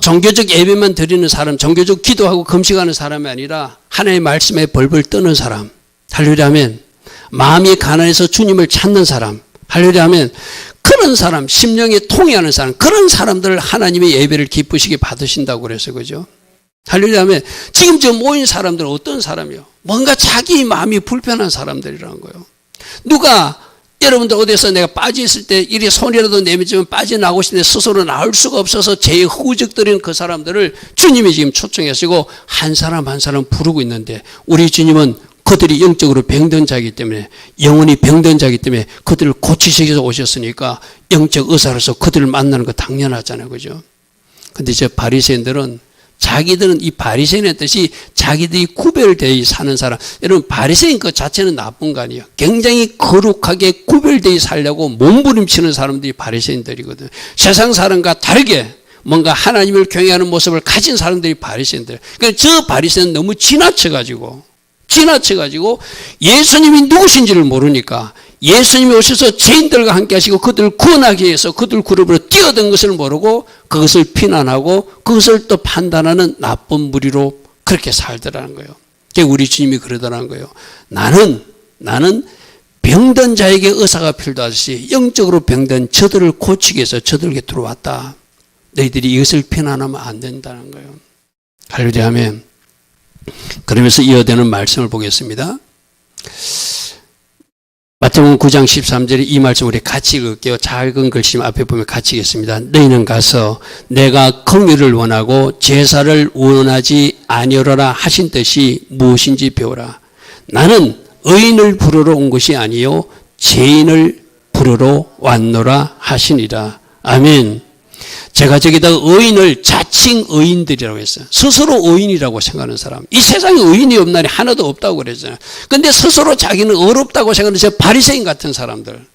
종교적 예배만 드리는 사람, 종교적 기도하고 금식하는 사람이 아니라 하나님의 말씀에 벌벌 떠는 사람. 할렐루야, 아멘. 마음이 가난해서 주님을 찾는 사람. 할렐루야, 아멘. 그런 사람, 심령에 통해하는 사람, 그런 사람들을 하나님의 예배를 기쁘시게 받으신다고 그래서 그죠? 할렐루야, 아멘. 지금 저 모인 사람들은 어떤 사람이요? 뭔가 자기 마음이 불편한 사람들이라는 거예요. 누가 여러분들 어디서 내가 빠져있을 때 이리 손이라도 내밀면 빠져나오고 싶은데 스스로 나올 수가 없어서 죄의 후적들인 그 사람들을 주님이 지금 초청하시고 한 사람 한 사람 부르고 있는데 우리 주님은 그들이 영적으로 병든 자이기 때문에 영혼이 병든 자이기 때문에 그들을 고치시기 위해서 오셨으니까 영적 의사로서 그들을 만나는 거 당연하잖아요. 그죠? 근데 저 바리새인들은 자기들은 이 바리새인의 뜻이 자기들이 구별되어 사는 사람. 여러분 바리새인 그 자체는 나쁜 거 아니에요. 굉장히 거룩하게 구별되어 살려고 몸부림치는 사람들이 바리새인들이거든요. 세상 사람과 다르게 뭔가 하나님을 경외하는 모습을 가진 사람들이 바리새인들. 그러니까 저 바리새인은 너무 지나쳐가지고 예수님이 누구신지를 모르니까 예수님이 오셔서 죄인들과 함께 하시고 그들을 구원하기 위해서 그들 그룹으로 뛰어든 것을 모르고 그것을 비난하고 그것을 또 판단하는 나쁜 무리로 그렇게 살더라는 거예요. 우리 주님이 그러더라는 거예요. 나는 병든 자에게 의사가 필요하듯이 영적으로 병든 저들을 고치기 위해서 저들에게 들어왔다. 너희들이 이것을 비난하면 안 된다는 거예요. 할렐루야 아멘. 그러면서 이어되는 말씀을 보겠습니다. 마태복음 9장 13절에 이 말씀 우리 같이 읽을게요. 작은 글씨 앞에 보면 같이 읽겠습니다. 너희는 가서 내가 긍휼을 원하고 제사를 원하지 아니오라 하신 뜻이 무엇인지 배우라. 나는 의인을 부르러 온 것이 아니요 죄인을 부르러 왔노라 하시니라. 아멘. 제가 저기다 의인을 자칭 의인들이라고 했어요. 스스로 의인이라고 생각하는 사람. 이 세상에 의인이 없나니 하나도 없다고 그랬잖아요. 근데 스스로 자기는 어렵다고 생각하는 저 바리새인 같은 사람들.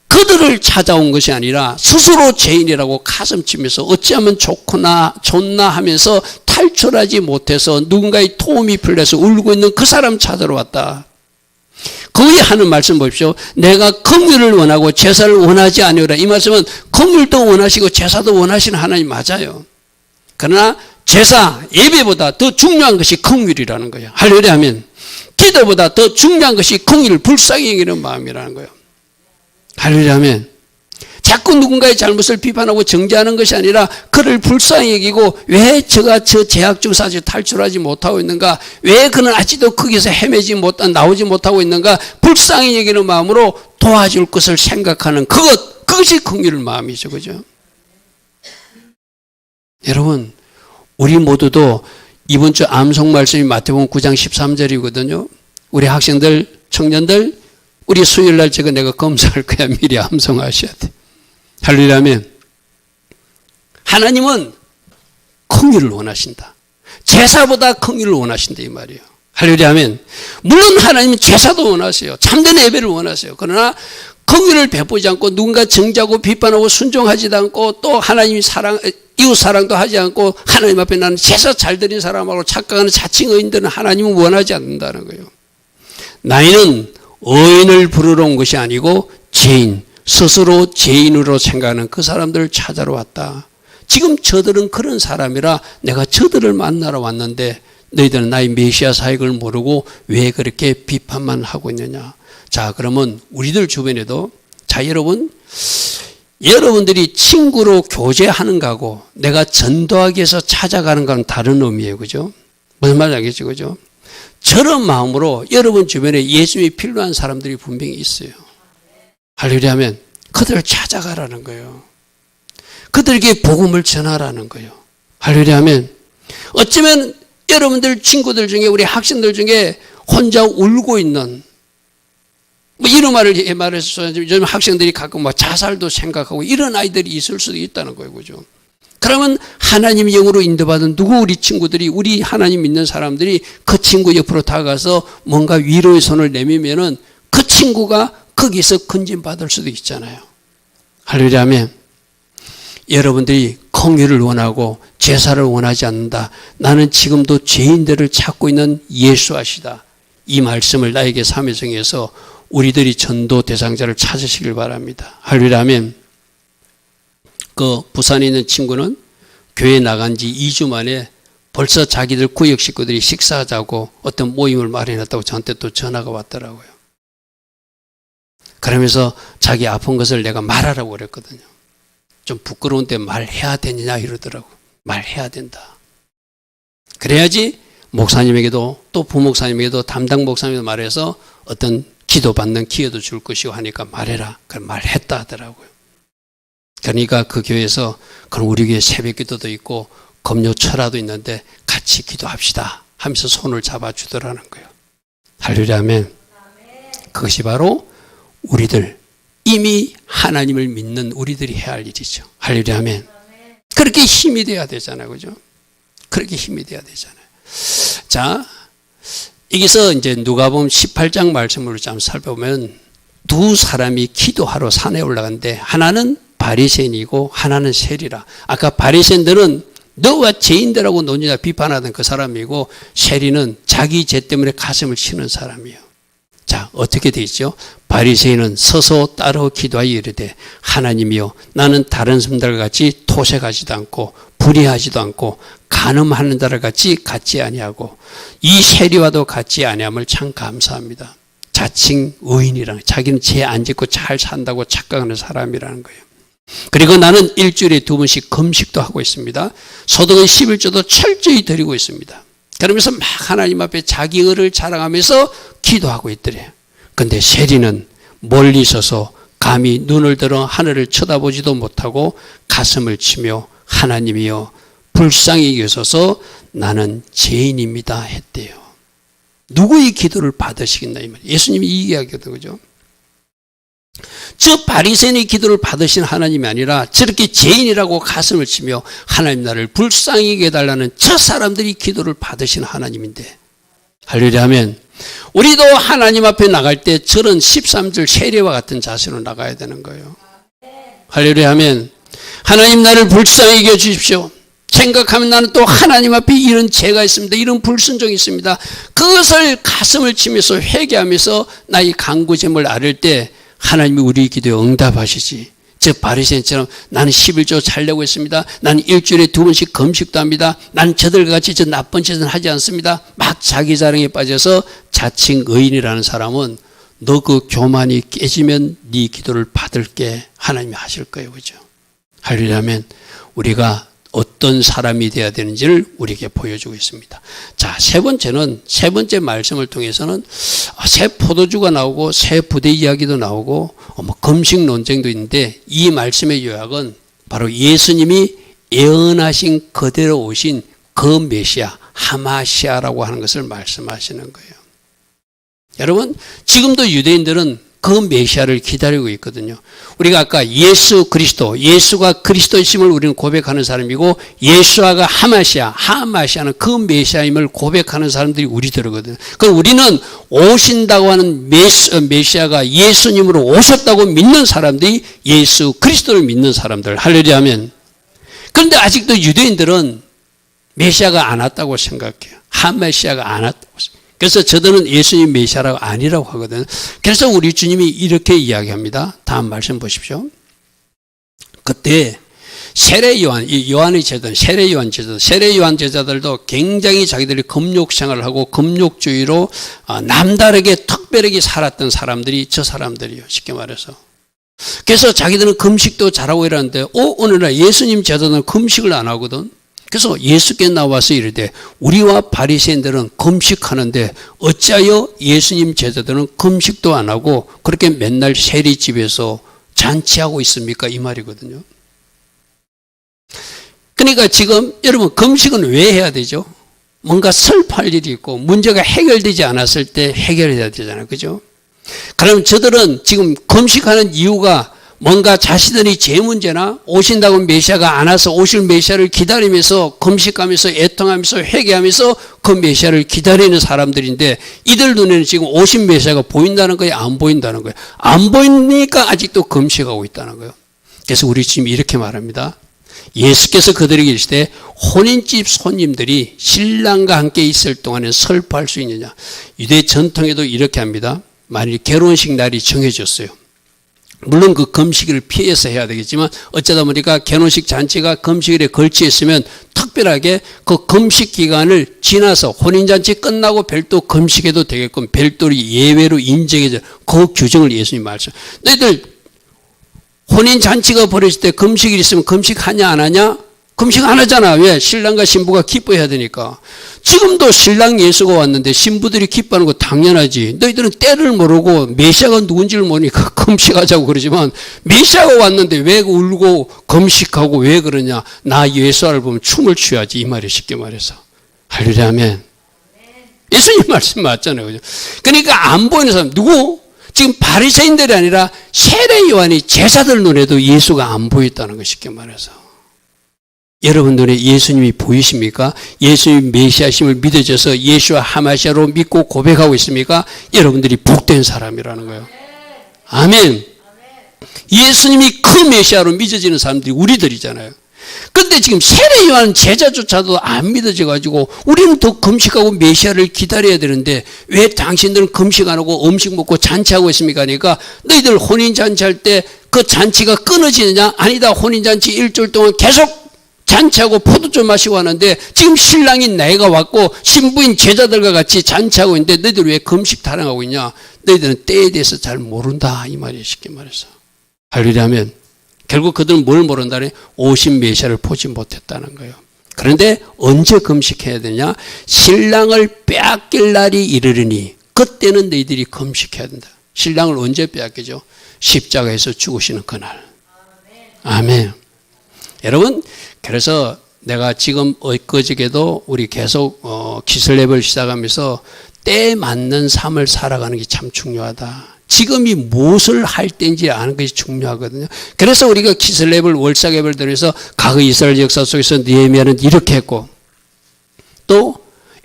그들을 찾아온 것이 아니라 스스로 죄인이라고 가슴치면서 어찌하면 좋나 하면서 탈출하지 못해서 누군가의 도움이 필요해서 울고 있는 그 사람 찾으러 왔다. 거기 하는 말씀 보십시오. 내가 긍휼을 원하고 제사를 원하지 아니오라. 이 말씀은 긍휼도 원하시고 제사도 원하시는 하나님 맞아요. 그러나 제사, 예배보다 더 중요한 것이 긍휼이라는 거예요. 할렐루야 하면 기도보다 더 중요한 것이 긍휼, 불쌍히 여기는 마음이라는 거예요. 할렐루야 하면 자꾸 누군가의 잘못을 비판하고 정죄하는 것이 아니라 그를 불쌍히 여기고 왜 저가 저 제약 중에서 아직 탈출하지 못하고 있는가, 왜 그는 아직도 거기서 나오지 못하고 있는가, 불쌍히 여기는 마음으로 도와줄 것을 생각하는 그것이 긍휼의 마음이죠. 그죠? 여러분 우리 모두도 이번 주 암송 말씀이 마태복음 9장 13절이거든요. 우리 학생들, 청년들 우리 수요일 날 제가 내가 검사할 거야. 미리 암송하셔야 돼. 할렐루야 하면 하나님은 긍휼을 원하신다. 제사보다 긍휼을 원하신다 이 말이에요. 할렐루야 하면 물론 하나님은 제사도 원하세요. 참된 예배를 원하세요. 그러나 긍휼을 베푸지 않고 누군가 정죄하고 비판하고 순종하지도 않고 또 하나님이 이웃 사랑도 하지 않고 하나님 앞에 나는 제사 잘 드린 사람하고 착각하는 자칭 의인들은 하나님은 원하지 않는다는 거예요. 나이는 의인을 부르러 온 것이 아니고 죄인, 스스로 죄인으로 생각하는 그 사람들을 찾아러 왔다. 지금 저들은 그런 사람이라 내가 저들을 만나러 왔는데 너희들은 나의 메시아 사역을 모르고 왜 그렇게 비판만 하고 있느냐. 자, 그러면 우리들 주변에도 자 여러분들이 친구로 교제하는 거하고 내가 전도하기 위해서 찾아가는 거는 다른 의미예요. 그죠? 무슨 말인지 알겠죠? 그죠? 저런 마음으로 여러분 주변에 예수님이 필요한 사람들이 분명히 있어요. 할렐루야 하면 그들을 찾아가라는 거예요. 그들에게 복음을 전하라는 거예요. 할렐루야 하면 어쩌면 여러분들 친구들 중에 우리 학생들 중에 혼자 울고 있는 이런 말을 말해서 요즘 학생들이 가끔 자살도 생각하고 이런 아이들이 있을 수도 있다는 거예요. 그죠? 그러면 하나님 영으로 인도받은 우리 친구들이 우리 하나님 믿는 사람들이 그 친구 옆으로 다가가서 뭔가 위로의 손을 내밀면은 그 친구가 거기서 건진받을 수도 있잖아요. 할렐루야 하면 여러분들이 긍휼을 원하고 제사를 원하지 않는다. 나는 지금도 죄인들을 찾고 있는 예수하시다. 이 말씀을 나에게 삼위성에서 우리들이 전도 대상자를 찾으시길 바랍니다. 할렐루야 하면 그 부산에 있는 친구는 교회 나간 지 2주 만에 벌써 자기들 구역 식구들이 식사하자고 어떤 모임을 마련했다고 저한테 또 전화가 왔더라고요. 그러면서 자기 아픈 것을 내가 말하라고 그랬거든요. 좀 부끄러운데 말해야 되느냐 이러더라고. 말해야 된다. 그래야지 목사님에게도 또 부목사님에게도 담당 목사님에게도 말해서 어떤 기도받는 기회도 줄 것이고 하니까 말해라. 그럼 말했다 하더라고요. 그러니까 그 교회에서 그럼 우리 교회 새벽 기도도 있고 검요 철화도 있는데 같이 기도합시다 하면서 손을 잡아주더라는 거예요. 할렐루야 아멘. 그것이 바로 우리들 이미 하나님을 믿는 우리들이 해야 할 일이죠. 할렐루야 아멘. 그렇게 힘이 돼야 되잖아요. 그죠? 그렇게 힘이 돼야 되잖아요. 자, 여기서 이제 누가복음 18장 말씀으로 좀 살펴보면 두 사람이 기도하러 산에 올라갔는데 하나는 바리새인이고 하나는 세리라. 아까 바리새인들은 너와 죄인들하고 논지나 비판하던 그 사람이고 세리는 자기 죄 때문에 가슴을 치는 사람이에요. 자, 어떻게 돼 있죠? 바리새인은 서서 따로 기도하여 이르되 하나님이여 나는 다른 사람들과 같이 토색하지도 않고 불의하지도 않고 간음하는 자를 같이 아니하고 이 세리와도 같이 아니함을 참 감사합니다. 자칭 의인이라는 거예요. 자기는 죄 안 짓고 잘 산다고 착각하는 사람이라는 거예요. 그리고 나는 일주일에 2번씩 금식도 하고 있습니다. 소득의 11조도 철저히 드리고 있습니다. 그러면서 막 하나님 앞에 자기 의를 자랑하면서 기도하고 있더래요. 그런데 세리는 멀리 서서 감히 눈을 들어 하늘을 쳐다보지도 못하고 가슴을 치며 하나님이여 불쌍히 여기소서 나는 죄인입니다 했대요. 누구의 기도를 받으시겠나 이 말이에요. 예수님이 이 이야기거든요. 그죠? 저 바리새인의 기도를 받으신 하나님이 아니라 저렇게 죄인이라고 가슴을 치며 하나님 나를 불쌍히 여겨달라는 저 사람들이 기도를 받으신 하나님인데 할렐루야 하면 우리도 하나님 앞에 나갈 때 저런 13절 세례와 같은 자세로 나가야 되는 거예요. 할렐루야 하면 하나님 나를 불쌍히 여겨주십시오. 생각하면 나는 또 하나님 앞에 이런 죄가 있습니다. 이런 불순종이 있습니다. 그것을 가슴을 치면서 회개하면서 나의 간구됨을 아를 때 하나님이 우리 기도에 응답하시지. 저 바리새인처럼 나는 11조 잘 내고 있습니다. 나는 일주일에 2번씩 금식도 합니다. 나는 저들과 같이 저 나쁜 짓은 하지 않습니다. 막 자기 자랑에 빠져서 자칭 의인이라는 사람은 너 그 교만이 깨지면 네 기도를 받을게 하나님이 하실 거예요. 그죠? 하려면 우리가 어떤 사람이 되어야 되는지를 우리에게 보여주고 있습니다. 자, 세 번째 말씀을 통해서는 새 포도주가 나오고 새 부대 이야기도 나오고 금식 논쟁도 있는데 이 말씀의 요약은 바로 예수님이 예언하신 그대로 오신 그 메시아 하마시아라고 하는 것을 말씀하시는 거예요. 여러분, 지금도 유대인들은 그 메시아를 기다리고 있거든요. 우리가 아까 예수 그리스도, 예수가 그리스도이심을 우리는 고백하는 사람이고 예수아가 하마시아는 그 메시아임을 고백하는 사람들이 우리들이거든요. 그럼 우리는 오신다고 하는 메시아가 예수님으로 오셨다고 믿는 사람들이 예수 그리스도를 믿는 사람들. 할렐루야 하면. 그런데 아직도 유대인들은 메시아가 안 왔다고 생각해요. 하마시아가 안 왔다고 생각해요. 그래서 저들은 예수님 메시아라고 아니라고 하거든요. 그래서 우리 주님이 이렇게 이야기합니다. 다음 말씀 보십시오. 그때 세례 요한의 제자들, 세례 요한 제자들도 굉장히 자기들이 금욕 생활을 하고 금욕주의로 남다르게 특별하게 살았던 사람들이 저 사람들이요. 쉽게 말해서. 그래서 자기들은 금식도 잘하고 이러는데 오늘날 예수님 제자들은 금식을 안 하거든. 그래서 예수께 나와서 이르되 우리와 바리새인들은 금식하는데 어찌하여 예수님 제자들은 금식도 안 하고 그렇게 맨날 세리집에서 잔치하고 있습니까? 이 말이거든요. 그러니까 지금 여러분 금식은 왜 해야 되죠? 뭔가 슬퍼할 일이 있고 문제가 해결되지 않았을 때 해결해야 되잖아요. 그죠? 그럼 저들은 지금 금식하는 이유가 뭔가 자신들이 죄 문제나 오신다고 메시아가 안 와서 오실 메시아를 기다리면서 금식하면서 애통하면서 회개하면서 그 메시아를 기다리는 사람들인데 이들 눈에는 지금 오신 메시아가 보인다는 거예요? 안 보인다는 거예요? 안 보이니까 아직도 금식하고 있다는 거예요. 그래서 우리 지금 이렇게 말합니다. 예수께서 그들에게 이르시되 혼인집 손님들이 신랑과 함께 있을 동안에 슬퍼할 수 있느냐. 유대 전통에도 이렇게 합니다. 만일 결혼식 날이 정해졌어요. 물론 그 금식일을 피해서 해야 되겠지만 어쩌다 보니까 결혼식 잔치가 금식일에 걸쳐 있으면 특별하게 그 금식 기간을 지나서 혼인잔치 끝나고 별도 금식해도 되게끔 별도로 예외로 인정해줘. 그 규정을 예수님 말씀. 너희들 혼인잔치가 벌어질 때 금식일 있으면 금식하냐 안 하냐? 금식 안 하잖아. 왜? 신랑과 신부가 기뻐해야 되니까. 지금도 신랑 예수가 왔는데 신부들이 기뻐하는 거 당연하지. 너희들은 때를 모르고 메시아가 누군지를 모르니까 금식하자고 그러지만 메시아가 왔는데 왜 울고 금식하고 왜 그러냐. 나 예수를 보면 춤을 추야지. 이 말이 쉽게 말해서. 할렐루야 아멘. 예수님 말씀 맞잖아요. 그죠? 그러니까 안 보이는 사람 누구? 지금 바리새인들이 아니라 세례 요한이 제자들 눈에도 예수가 안 보였다는 거 쉽게 말해서. 여러분들의 예수님이 보이십니까? 예수님 메시아심을 믿어져서 예수와 하마시아로 믿고 고백하고 있습니까? 여러분들이 복된 사람이라는 거예요. 아멘. 예수님이 그 메시아로 믿어지는 사람들이 우리들이잖아요. 근데 지금 세례 요한 제자조차도 안 믿어져가지고 우리는 더 금식하고 메시아를 기다려야 되는데 왜 당신들은 금식 안 하고 음식 먹고 잔치하고 있습니까? 그러니까 너희들 혼인잔치할 때 그 잔치가 끊어지느냐? 아니다. 혼인잔치 일주일 동안 계속 잔치하고 포도주 마시고 하는데 지금 신랑인 내가 왔고 신부인 제자들과 같이 잔치하고 있는데 너희들 왜 금식 타령하고 있냐? 너희들은 때에 대해서 잘 모른다 이 말이에요. 쉽게 말해서. 할렐루야 하면 결국 그들은 뭘 모른다니? 오신 메시아를 보지 못했다는 거예요. 그런데 언제 금식해야 되냐? 신랑을 빼앗길 날이 이르르니 그때는 너희들이 금식해야 된다. 신랑을 언제 빼앗기죠? 십자가에서 죽으시는 그날. 아멘. 여러분, 그래서 내가 지금 엊그저께도 우리 계속 기술랩을 시작하면서 때에 맞는 삶을 살아가는 게 참 중요하다. 지금이 무엇을 할 때인지 아는 것이 중요하거든요. 그래서 우리가 기술랩을 월삭앱을 들여서 과거 이스라엘 역사 속에서 느헤미야는 이렇게 했고 또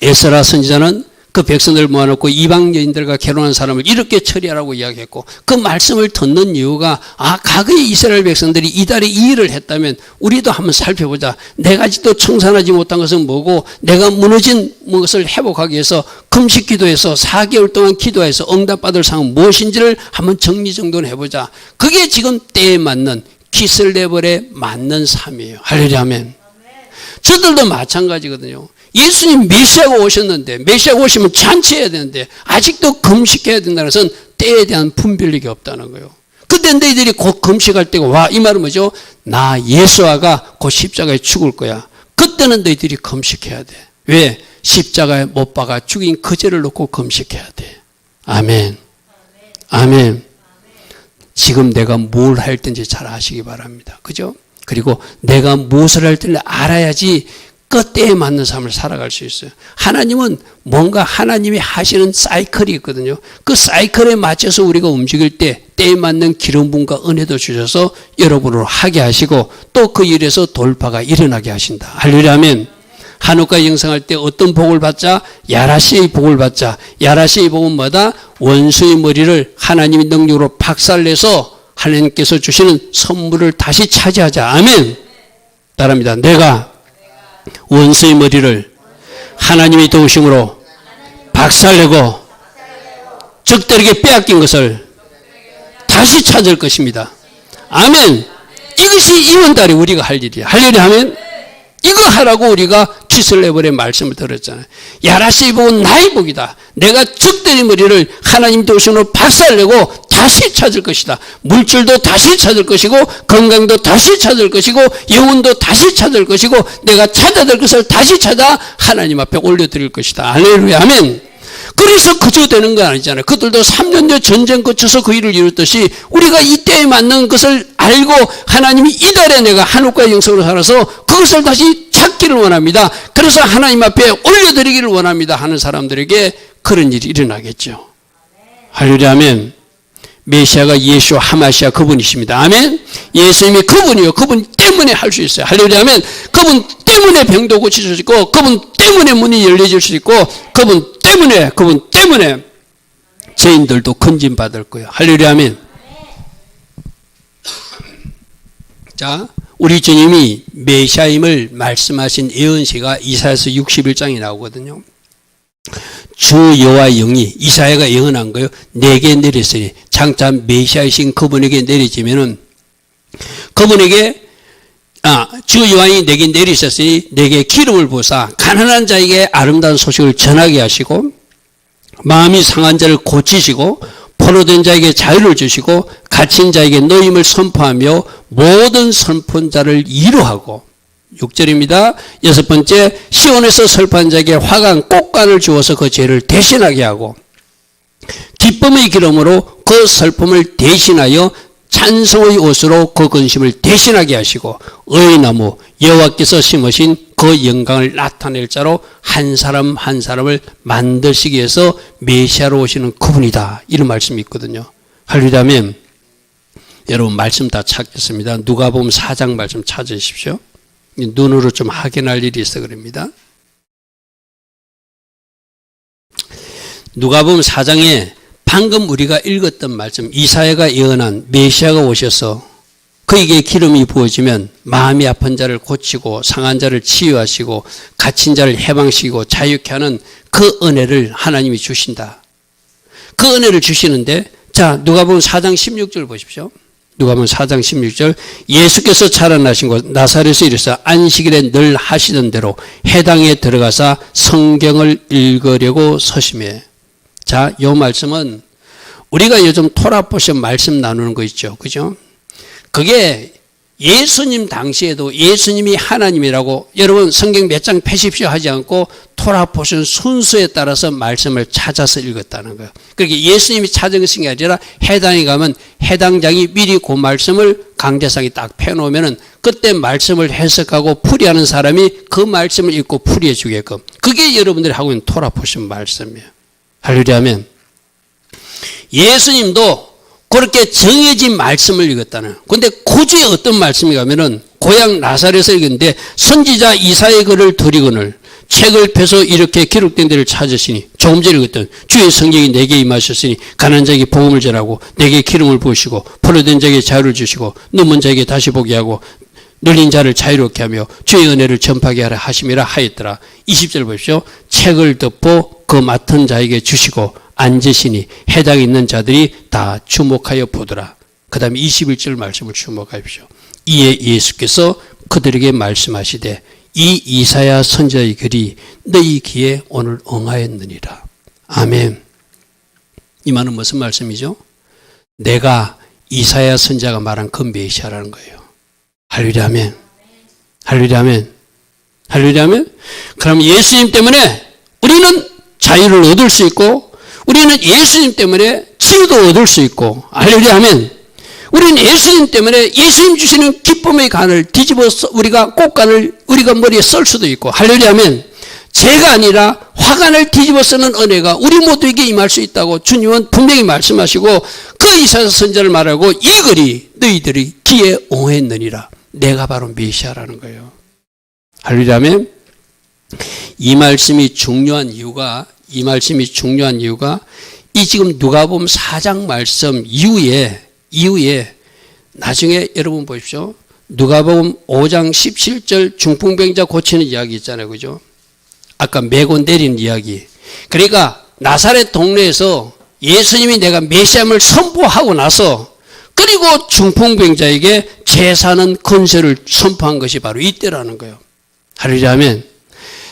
에스라 선지자는 그 백성들을 모아놓고 이방 여인들과 결혼한 사람을 이렇게 처리하라고 이야기했고 그 말씀을 듣는 이유가 과거의 이스라엘 백성들이 이달에 이 일을 했다면 우리도 한번 살펴보자. 내가 아직도 청산하지 못한 것은 뭐고 내가 무너진 것을 회복하기 위해서 금식 기도해서 4개월 동안 기도해서 응답받을 상은 무엇인지를 한번 정리정돈 해보자. 그게 지금 때에 맞는 기슬레벨에 맞는 삶이에요. 할렐루야 아멘. 저들도 마찬가지거든요. 예수님 메시아가 오셨는데 메시아가 오시면 잔치해야 되는데 아직도 금식해야 된다는 것은 때에 대한 분별력이 없다는 거예요. 그때 너희들이 곧 금식할 때가 와. 이 말은 뭐죠? 나 예수아가 곧 십자가에 죽을 거야. 그때는 너희들이 금식해야 돼. 왜? 십자가에 못 박아 죽인 그 죄를 놓고 금식해야 돼. 아멘. 아멘. 지금 내가 뭘 할 텐지 잘 아시기 바랍니다. 그죠? 그리고 내가 무엇을 할 텐지 알아야지 그 때에 맞는 삶을 살아갈 수 있어요. 하나님은 뭔가 하나님이 하시는 사이클이 있거든요. 그 사이클에 맞춰서 우리가 움직일 때 때에 맞는 기름 부음과 은혜도 주셔서 여러분으로 하게 하시고 또 그 일에서 돌파가 일어나게 하신다. 할렐루야 아멘. 한옥과 영성할 때 어떤 복을 받자? 야라시의 복을 받자. 야라시의 복은 뭐다? 원수의 머리를 하나님의 능력으로 박살내서 하나님께서 주시는 선물을 다시 차지하자. 아멘. 따라합니다. 내가 원수의 머리를 하나님의 도우심으로 박살내고 적들에게 빼앗긴 것을 다시 찾을 것입니다. 아멘. 이것이 이번달에 우리가 할 일이야. 할렐루야 아멘. 이거 하라고 우리가 기슬레벨의 말씀을 들었잖아요. 야라시의 복은 나의 복이다. 내가 적들의 머리를 하나님 도우심으로 박살내고 다시 찾을 것이다. 물질도 다시 찾을 것이고 건강도 다시 찾을 것이고 영혼도 다시 찾을 것이고 내가 찾아야 될 것을 다시 찾아 하나님 앞에 올려드릴 것이다. 할렐루야 아멘. 그래서 그저 되는 거 아니잖아요. 그들도 3년여 전쟁 거쳐서 그 일을 이뤘듯이 우리가 이때에 맞는 것을 알고 하나님이 이달에 내가 한옥과 영성으로 살아서 그것을 다시 찾기를 원합니다. 그래서 하나님 앞에 올려드리기를 원합니다 하는 사람들에게 그런 일이 일어나겠죠. 할렐루야 아멘. 메시아가 예수 하마시아 그분이십니다. 아멘. 예수님이 그분이요. 그분 때문에 할 수 있어요. 할렐루야 아멘. 그분 때문에 병도 고칠 수 있고 그분 때문에 문이 열려질 수 있고 그분 때문에 죄인들도 건진받을 거예요. 할렐루야 아멘. 자, 우리 주님이 메시아임을 말씀하신 예언시가 이사야서 61장에 나오거든요. 주 여호와의 영이 이사야가 예언한 거예요. 내게 내렸으니 장차 메시아이신 그분에게 내려지면은 그분에게 주 여호와의 내게 내리셨으니 내게 기름을 부으사 가난한 자에게 아름다운 소식을 전하게 하시고 마음이 상한 자를 고치시고 포로된 자에게 자유를 주시고 갇힌 자에게 노임을 선포하며 모든 선포자를 이루하고 6절입니다. 6번째 시온에서 설파한 자에게 화관 꽃간을 주어서 그 죄를 대신하게 하고 기쁨의 기름으로 그 슬픔을 대신하여 찬송의 옷으로 그 근심을 대신하게 하시고 의의 나무 여호와께서 심으신 그 영광을 나타낼 자로 한 사람 한 사람을 만드시기 위해서 메시아로 오시는 그분이다. 이런 말씀이 있거든요. 할렐루야 아멘. 여러분 말씀 다 찾겠습니다. 누가복음 4장 말씀 찾으십시오. 눈으로 좀 확인할 일이 있어 그럽니다. 누가복음 4장에 방금 우리가 읽었던 말씀, 이사야가 예언한 메시아가 오셔서 그에게 기름이 부어지면 마음이 아픈 자를 고치고 상한 자를 치유하시고 갇힌 자를 해방시키고 자유케 하는 그 은혜를 하나님이 주신다. 그 은혜를 주시는데, 자, 누가복음 4장 16절 보십시오. 누가복음 4장 16절, 예수께서 자라나신 곳 나사렛에서 이르사 안식일에 늘 하시던 대로 회당에 들어가사 성경을 읽으려고 서심해. 자, 이 말씀은 우리가 요즘 토라포션 말씀 나누는 거 있죠. 그죠? 그게 예수님 당시에도 예수님이 하나님이라고 여러분 성경 몇 장 펴십시오 하지 않고 토라포션 순서에 따라서 말씀을 찾아서 읽었다는 거예요. 그렇게 예수님이 찾은 것이 아니라 해당에 가면 해당장이 미리 그 말씀을 강제상에 딱 펴놓으면은 그때 말씀을 해석하고 풀이하는 사람이 그 말씀을 읽고 풀이해 주게끔. 그게 여러분들이 하고 있는 토라포션 말씀이에요. 할렐루야면 예수님도 그렇게 정해진 말씀을 읽었다는. 그런데 굳이 어떤 말씀이 가면은 고향 나사렛에서 읽었는데 선지자 이사야의 글을 들이거늘 책을 펴서 이렇게 기록된 데를 찾으시니 조금 전에 읽었던 주의 성령이 내게 임하셨으니 가난한 자에게 복음을 전하고 내게 기름을 부으시고 포로된 자에게 자유를 주시고 눈먼 자에게 다시 보게 하고 눌린 자를 자유롭게 하며 주의 은혜를 전파하게 하라 하심이라 하였더라. 20절 보십시오. 책을 덮고 그 맡은 자에게 주시고 앉으시니 해당에 있는 자들이 다 주목하여 보더라. 그 다음에 21절 말씀을 주목하십시오. 이에 예수께서 그들에게 말씀하시되 이 이사야 선지자의 글이 너희 귀에 오늘 응하였느니라. 아멘. 이 말은 무슨 말씀이죠? 내가 이사야 선지자가 말한 그 메시아라는 거예요. 할렐루야 아멘. 할렐루야 아멘. 할렐루야 아멘. 그럼 예수님 때문에 우리는 자유를 얻을 수 있고 우리는 예수님 때문에 치유도 얻을 수 있고, 할렐루야 하면 우리는 예수님 때문에 예수님 주시는 기쁨의 간을 뒤집어서 우리가 꽃간을 우리가 머리에 썰 수도 있고, 할렐루야 하면 죄가 아니라 화관을 뒤집어 쓰는 은혜가 우리 모두에게 임할 수 있다고 주님은 분명히 말씀하시고 그 이사야 선지자를 말하고 이 글이 너희들이 귀에 옹했느니라. 내가 바로 메시아라는 거예요. 할렐루야 하면 이 말씀이 중요한 이유가 이 지금 누가복음 4장 말씀 이후에 나중에 여러분 보십시오. 누가복음 5장 17절 중풍병자 고치는 이야기 있잖아요. 그죠? 아까 메고 내리는 이야기. 그러니까 나사렛 동네에서 예수님이 내가 메시아임을 선포하고 나서 그리고 중풍병자에게 제사는 건설을 선포한 것이 바로 이때라는 거예요. 할렐루야 하면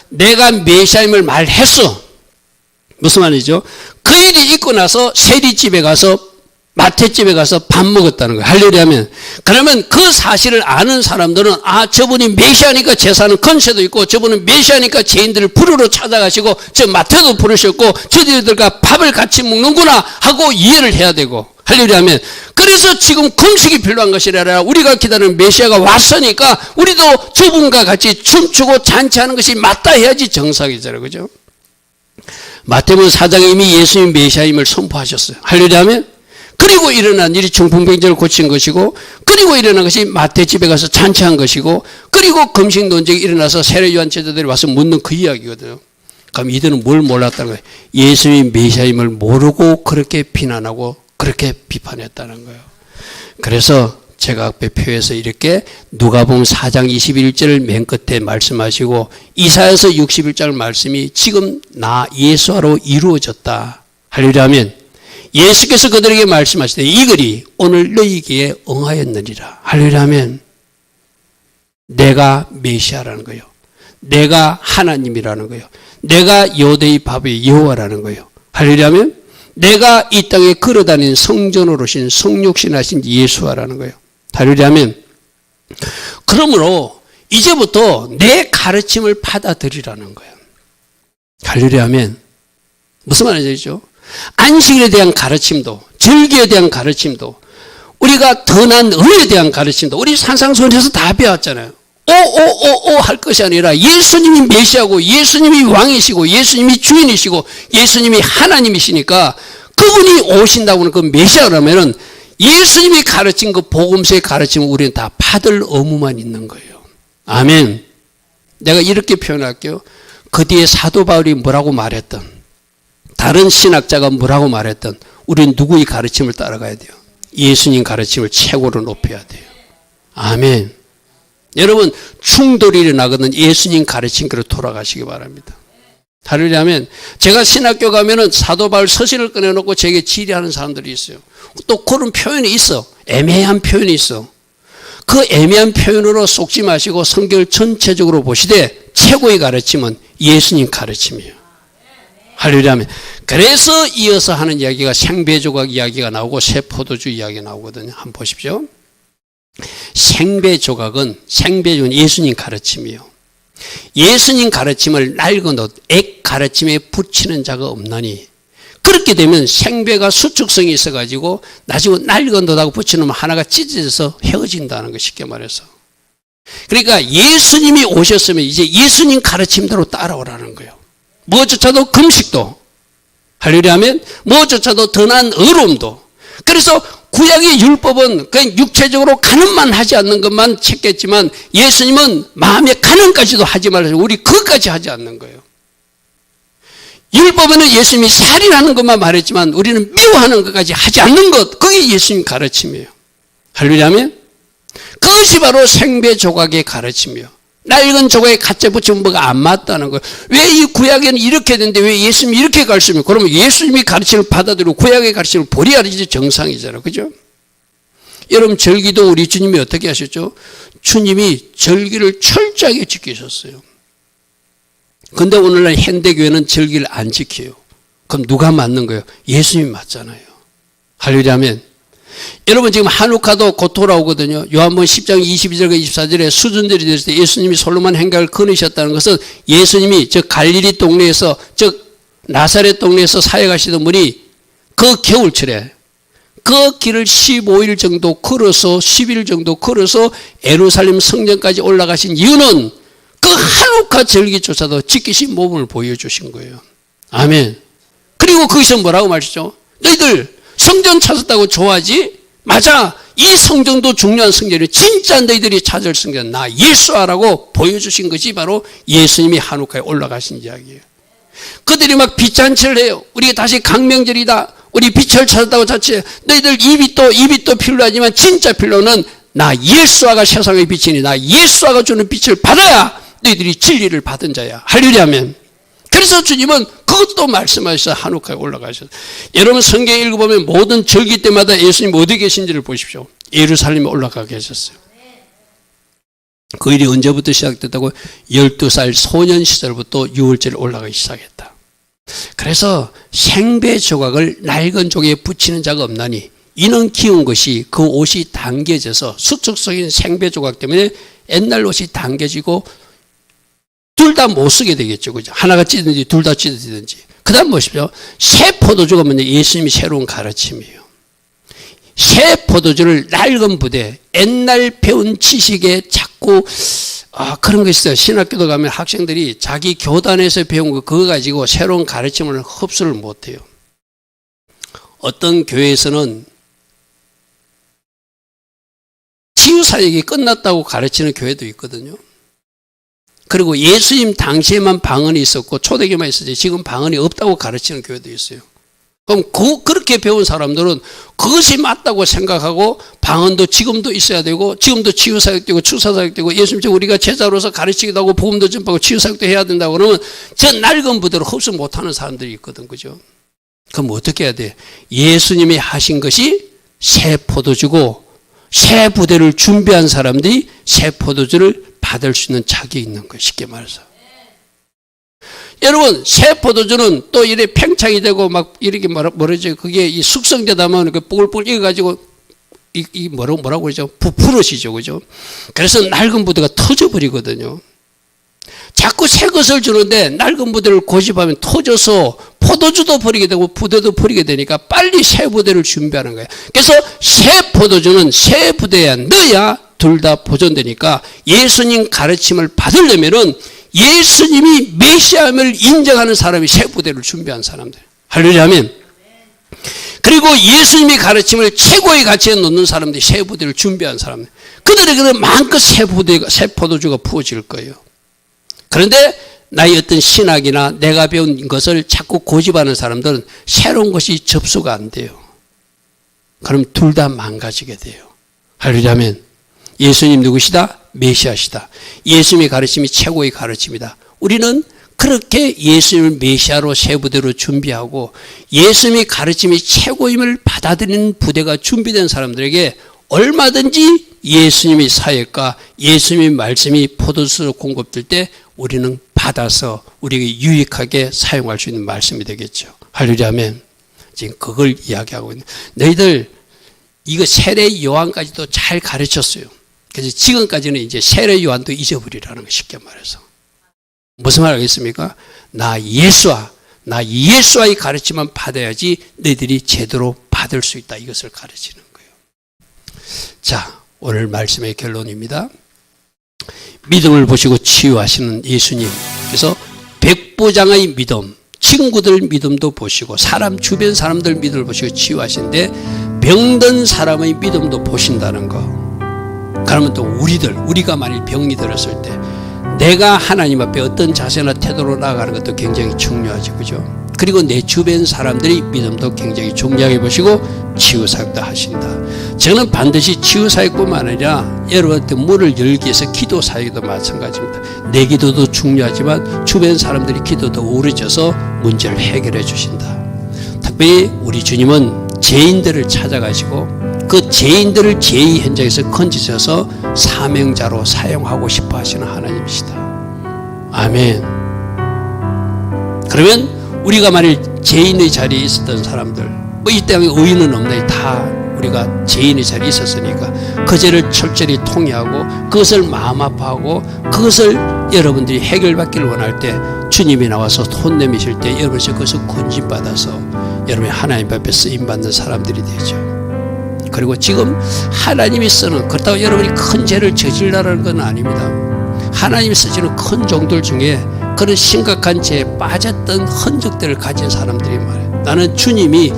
내가 메시아임을 말했어. 무슨 말이죠? 그 일이 있고 나서 세리집에 가서 마태집에 가서 밥 먹었다는 거예요. 할렐루야 하면 그러면 그 사실을 아는 사람들은 아 저분이 메시아니까 제사는 건세도 있고 저분은 메시아니까 죄인들을 부르러 찾아가시고 저 마태도 부르셨고 저들과 밥을 같이 먹는구나 하고 이해를 해야 되고, 할렐루야 하면 그래서 지금 금식이 필요한 것이 아니라 우리가 기다리는 메시아가 왔으니까 우리도 저분과 같이 춤추고 잔치하는 것이 맞다 해야지 정상이잖아요. 그죠? 마태복음 4장에 이미 예수님 메시아임을 선포하셨어요. 할렐루야 하면 그리고 일어난 일이 중풍병자를 고친 것이고 그리고 일어난 것이 마태집에 가서 잔치한 것이고 그리고 금식 논쟁이 일어나서 세례요한 제자들이 와서 묻는 그 이야기거든요. 그럼 이들은 뭘 몰랐다는 거예요? 예수님 메시아임을 모르고 그렇게 비난하고 그렇게 비판했다는 거예요. 그래서 제가 앞에 표에서 이렇게 누가복음 4장 21절을 맨 끝에 말씀하시고 이사야서 61장 말씀이 지금 나 예수하로 이루어졌다. 할렐루야 하면 예수께서 그들에게 말씀하시되 이 글이 오늘 너희에게 응하였느니라. 할렐루야 하면 내가 메시아라는 거예요. 내가 하나님이라는 거예요. 내가 여호와의 밥의 여호와라는 거예요. 할렐루야 하면 내가 이 땅에 걸어다니는 성전으로 오신 성육신하신 예수와라는 거예요. 할렐루야 하면 그러므로 이제부터 내 가르침을 받아들이라는 거예요. 할렐루야 하면 무슨 말이죠? 안식일에 대한 가르침도 절기에 대한 가르침도 우리가 더 난 은혜에 대한 가르침도 우리 산상수훈에서 다 배웠잖아요. 오 할 것이 아니라 예수님이 메시아고 예수님이 왕이시고 예수님이 주인이시고 예수님이 하나님이시니까 그분이 오신다고 하는 그 메시아라면은 예수님이 가르친 그 복음서의 가르침을 우리는 다 받을 의무만 있는 거예요. 아멘. 내가 이렇게 표현할게요. 그 뒤에 사도 바울이 뭐라고 말했던, 다른 신학자가 뭐라고 말했던, 우리는 누구의 가르침을 따라가야 돼요? 예수님 가르침을 최고로 높여야 돼요. 아멘. 여러분, 충돌이 일어나거든 예수님 가르침대로 돌아가시기 바랍니다. 하려면 제가 신학교 가면은 사도 바울 서신을 꺼내놓고 제게 질의하는 사람들이 있어요. 또 그런 표현이 있어. 애매한 표현이 있어. 그 애매한 표현으로 속지 마시고 성경을 전체적으로 보시되 최고의 가르침은 예수님 가르침이에요. 하려면 그래서 이어서 하는 이야기가 생배조각 이야기가 나오고 세포도주 이야기가 나오거든요. 한번 보십시오. 생배조각은 예수님 가르침이에요. 예수님 가르침을 낡은 옷, 액 가르침에 붙이는 자가 없나니, 그렇게 되면 생배가 수축성이 있어가지고 나중에 낡은 옷하고 붙이면 하나가 찢어져서 헤어진다는 거, 쉽게 말해서. 그러니까 예수님이 오셨으면 이제 예수님 가르침대로 따라오라는 거예요. 무엇조차도 금식도 하려면 무엇조차도 더 나은 의로움도. 그래서 구약의 율법은 그냥 육체적으로 간음만 하지 않는 것만 찾겠지만 예수님은 마음의 간음까지도 하지 말라서 우리 그것까지 하지 않는 거예요. 율법에는 예수님이 살인하는 것만 말했지만 우리는 미워하는 것까지 하지 않는 것, 그게 예수님 가르침이에요. 할렐루야면 그것이 바로 생배 조각의 가르침이에요. 낡은 조각에 가짜 붙이면 뭐가 안 맞다는 거예요. 왜 이 구약에는 이렇게 되는데 왜 예수님이 이렇게 가르치면, 그러면 예수님이 가르침을 받아들이고 구약의 가르침을 버려야지 정상이잖아요. 그죠? 여러분, 절기도 우리 주님이 어떻게 하셨죠? 주님이 절기를 철저하게 지키셨어요. 근데 오늘날 현대교회는 절기를 안 지켜요. 그럼 누가 맞는 거예요? 예수님이 맞잖아요. 할렐루야면 여러분, 지금 한우카도 곧 돌아오거든요. 요한복음 10장 22절과 24절에 수준들이 됐을 때 예수님이 솔로몬 행각을 거느셨다는 것은 예수님이 저 갈릴리 동네에서, 저 나사렛 동네에서 사역하시던 분이 그 겨울철에 그 길을 15일 정도 걸어서 10일 정도 걸어서 예루살렘 성전까지 올라가신 이유는 그 한우카 절기조차도 지키신 몸을 보여주신 거예요. 아멘. 그리고 거기서 뭐라고 말했죠? 너희들 성전 찾았다고 좋아하지? 맞아. 이 성전도 중요한 성전이에요. 진짜 너희들이 찾을 성전 나 예수아라고 보여주신 것이 바로 예수님이 한우카에 올라가신 이야기예요. 그들이 막 빛잔치를 해요. 우리가 다시 강명절이다. 우리 빛을 찾았다고 자체. 너희들 입이 또 필요하지만 진짜 필요는 나 예수아가 세상의 빛이니 나 예수아가 주는 빛을 받아야 너희들이 진리를 받은 자야. 할렐루야면. 그래서 주님은 그것도 말씀하셔서 한우카에 올라가셨어요. 여러분, 성경 읽어보면 모든 절기 때마다 예수님 어디 계신지를 보십시오. 예루살렘에 올라가 계셨어요. 그 일이 언제부터 시작됐다고? 12살 소년 시절부터 6월절에 올라가기 시작했다. 그래서 생배 조각을 낡은 조각에 붙이는 자가 없나니 이는 기운 것이 그 옷이 당겨져서 수축성인 생배 조각 때문에 옛날 옷이 당겨지고 둘 다 못 쓰게 되겠죠. 그죠? 하나가 찢든지 둘 다 찢어지든지. 그 다음 보십시오. 새 포도주가 먼저 예수님이 새로운 가르침이에요. 새 포도주를 낡은 부대, 옛날 배운 지식에 자꾸, 그런 거 있어요. 신학교도 가면 학생들이 자기 교단에서 배운 거 그거 가지고 새로운 가르침을 흡수를 못 해요. 어떤 교회에서는 치유사역이 끝났다고 가르치는 교회도 있거든요. 그리고 예수님 당시에만 방언이 있었고 초대교만 있었지 지금 방언이 없다고 가르치는 교회도 있어요. 그럼 그렇게 배운 사람들은 그것이 맞다고 생각하고 방언도 지금도 있어야 되고 지금도 치유사역되고 추사사역되고 예수님 우리가 제자로서 가르치기도 하고 복음도 전파하고 치유사역도 해야 된다고 그러면 저 낡은 부대로 흡수 못하는 사람들이 있거든. 그죠? 그럼 어떻게 해야 돼? 예수님이 하신 것이 새 포도주고 새 부대를 준비한 사람들이 새 포도주를 받을 수 있는 자격이 있는 거예요. 쉽게 말해서. 여러분, 새 포도주는 또 이래 팽창이 되고 막 이렇게 뭐라죠? 그게 이 숙성되다 보면 그 뽀글뽀글 익어가지고 뭐라고 그러죠? 부풀어지죠. 그죠? 그래서 낡은 부대가 터져버리거든요. 자꾸 새 것을 주는데 낡은 부대를 고집하면 터져서 포도주도 버리게 되고 부대도 버리게 되니까 빨리 새 부대를 준비하는 거예요. 그래서 새 포도주는 새 부대에 넣어야 둘 다 보존되니까 예수님 가르침을 받으려면은 예수님이 메시아임을 인정하는 사람이 새 부대를 준비한 사람들. 할렐루야 아멘. 그리고 예수님의 가르침을 최고의 가치에 놓는 사람들이 새 부대를 준비한 사람들, 그들에게는 마음껏 새 포도주가 부어질 거예요. 그런데 나의 어떤 신학이나 내가 배운 것을 자꾸 고집하는 사람들은 새로운 것이 접수가 안 돼요. 그럼 둘 다 망가지게 돼요. 할렐루야면 예수님 누구시다? 메시아시다. 예수님의 가르침이 최고의 가르침이다. 우리는 그렇게 예수님을 메시아로 새 부대로 준비하고 예수님의 가르침이 최고임을 받아들이는 부대가 준비된 사람들에게 얼마든지 예수님의 사역과 예수님의 말씀이 포도주로 공급될 때 우리는 받아서 우리에게 유익하게 사용할 수 있는 말씀이 되겠죠. 할렐루야면 지금 그걸 이야기하고 있는. 너희들 이거 세례 요한까지도 잘 가르쳤어요. 그래서 지금까지는 이제 세례 요한도 잊어버리라는 거, 쉽게 말해서. 무슨 말 하겠습니까? 나 예수와의 가르침만 받아야지 너희들이 제대로 받을 수 있다. 이것을 가르치는 거예요. 자, 오늘 말씀의 결론입니다. 믿음을 보시고 치유하시는 예수님. 그래서 백부장의 믿음, 친구들 믿음도 보시고 사람 주변 사람들 믿음을 보시고 치유하시는데 병든 사람의 믿음도 보신다는 거. 그러면 또 우리가 만일 병이 들었을 때 내가 하나님 앞에 어떤 자세나 태도로 나아가는 것도 굉장히 중요하죠. 그죠? 그리고 내 주변 사람들의 믿음도 굉장히 중요하게 보시고 치유사역도 하신다. 저는 반드시 치유사역뿐만 아니라 여러분한테 문을 열기 위해서 기도사역도 마찬가지입니다. 내 기도도 중요하지만 주변 사람들의 기도도 어우러져서 문제를 해결해 주신다. 특별히 우리 주님은 죄인들을 찾아가시고 그 죄인들을 죄의 현장에서 건지셔서 사명자로 사용하고 싶어 하시는 하나님이시다. 아멘. 그러면 우리가 만일 죄인의 자리에 있었던 사람들, 뭐 이 땅에 의인은 없나, 다 우리가 죄인의 자리에 있었으니까 그 죄를 철저히 통회하고 그것을 마음 아파하고 그것을 여러분들이 해결받기를 원할 때 주님이 나와서 손 내미실 때 여러분이 그것을 건진받아서 여러분이 하나님 앞에 쓰임받는 사람들이 되죠. 그리고 지금 하나님이 쓰는, 그렇다고 여러분이 큰 죄를 저질러라는 건 아닙니다. 하나님이 쓰시는 큰 종들 중에 그런 심각한 죄에 빠졌던 흔적들을 가진 사람들이 많아요. 나는 주님이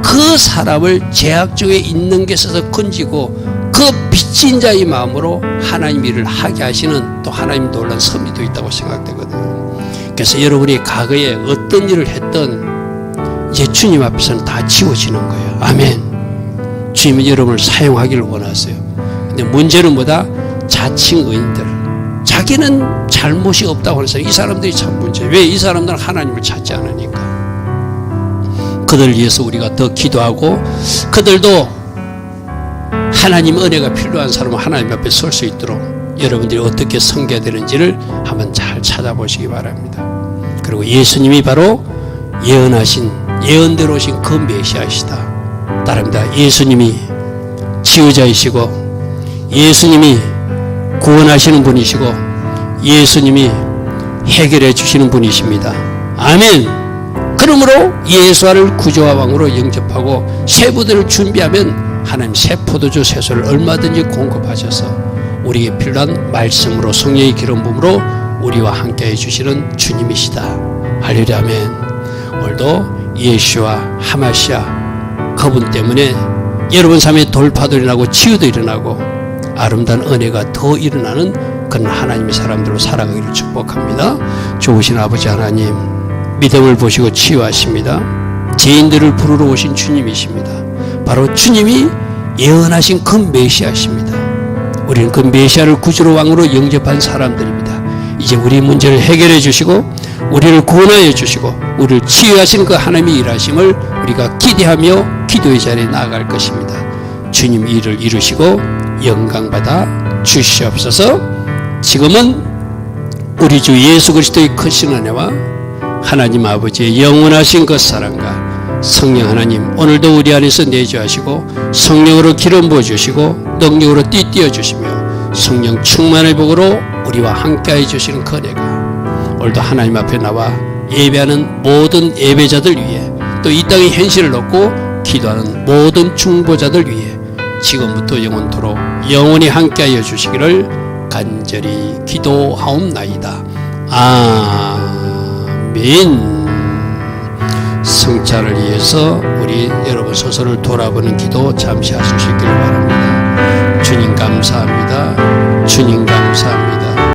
그 사람을 죄악 중에 있는 것에서 건지고 그 빚진 자의 마음으로 하나님 일을 하게 하시는 또 하나님 놀란 섭리도 있다고 생각되거든요. 그래서 여러분이 과거에 어떤 일을 했던 이제 주님 앞에서는 다 지워지는 거예요. 아멘. 주님은 여러분을 사용하기를 원하세요. 근데 문제는 뭐다? 자칭 의인들. 자기는 잘못이 없다고 하는 사람, 이 사람들이 참 문제. 왜? 이 사람들은 하나님을 찾지 않으니까. 그들을 위해서 우리가 더 기도하고 그들도 하나님 은혜가 필요한 사람은 하나님 앞에 설 수 있도록 여러분들이 어떻게 섬겨야 되는지를 한번 잘 찾아보시기 바랍니다. 그리고 예수님이 바로 예언대로 오신 그 메시아이시다. 따릅니다. 예수님이 치유자이시고 예수님이 구원하시는 분이시고 예수님이 해결해 주시는 분이십니다. 아멘. 그러므로 예수를 구주와 왕으로 영접하고 새 부대를 준비하면 하나님 새 포도주 새소를 얼마든지 공급하셔서 우리에게 필요한 말씀으로 성령의 기름 부음으로 우리와 함께 해주시는 주님이시다. 할렐루야. 아멘. 오늘도 예수와 하마시아 그분 때문에 여러분 삶에 돌파도 일어나고 치유도 일어나고 아름다운 은혜가 더 일어나는 그런 하나님의 사람들로 살아가기를 축복합니다. 좋으신 아버지 하나님, 믿음을 보시고 치유하십니다. 죄인들을 부르러 오신 주님이십니다. 바로 주님이 예언하신 그 메시아십니다. 우리는 그 메시아를 구주로 왕으로 영접한 사람들입니다. 이제 우리 문제를 해결해 주시고 우리를 구원하여 주시고 우리를 치유하신 그 하나님의 일하심을 우리가 기대하며 기도의 자리에 나아갈 것입니다. 주님 일을 이루시고 영광받아 주시옵소서. 지금은 우리 주 예수 그리스도의 크신 은혜와 하나님 아버지의 영원하신 그 사랑과 성령 하나님 오늘도 우리 안에서 내주하시고 성령으로 기름 부어주시고 능력으로 띠띠어 주시며 성령 충만의 복으로 우리와 함께해 주시는 그 은혜가 오늘도 하나님 앞에 나와 예배하는 모든 예배자들 위해 또 이 땅의 현실을 놓고 기도하는 모든 중보자들 위해 지금부터 영원토록 영원히 함께하여 주시기를 간절히 기도하옵나이다. 아멘. 성찰을 위해서 우리 여러분 스스로를 돌아보는 기도 잠시 하실 수 있기를 바랍니다. 주님 감사합니다. 주님 감사합니다.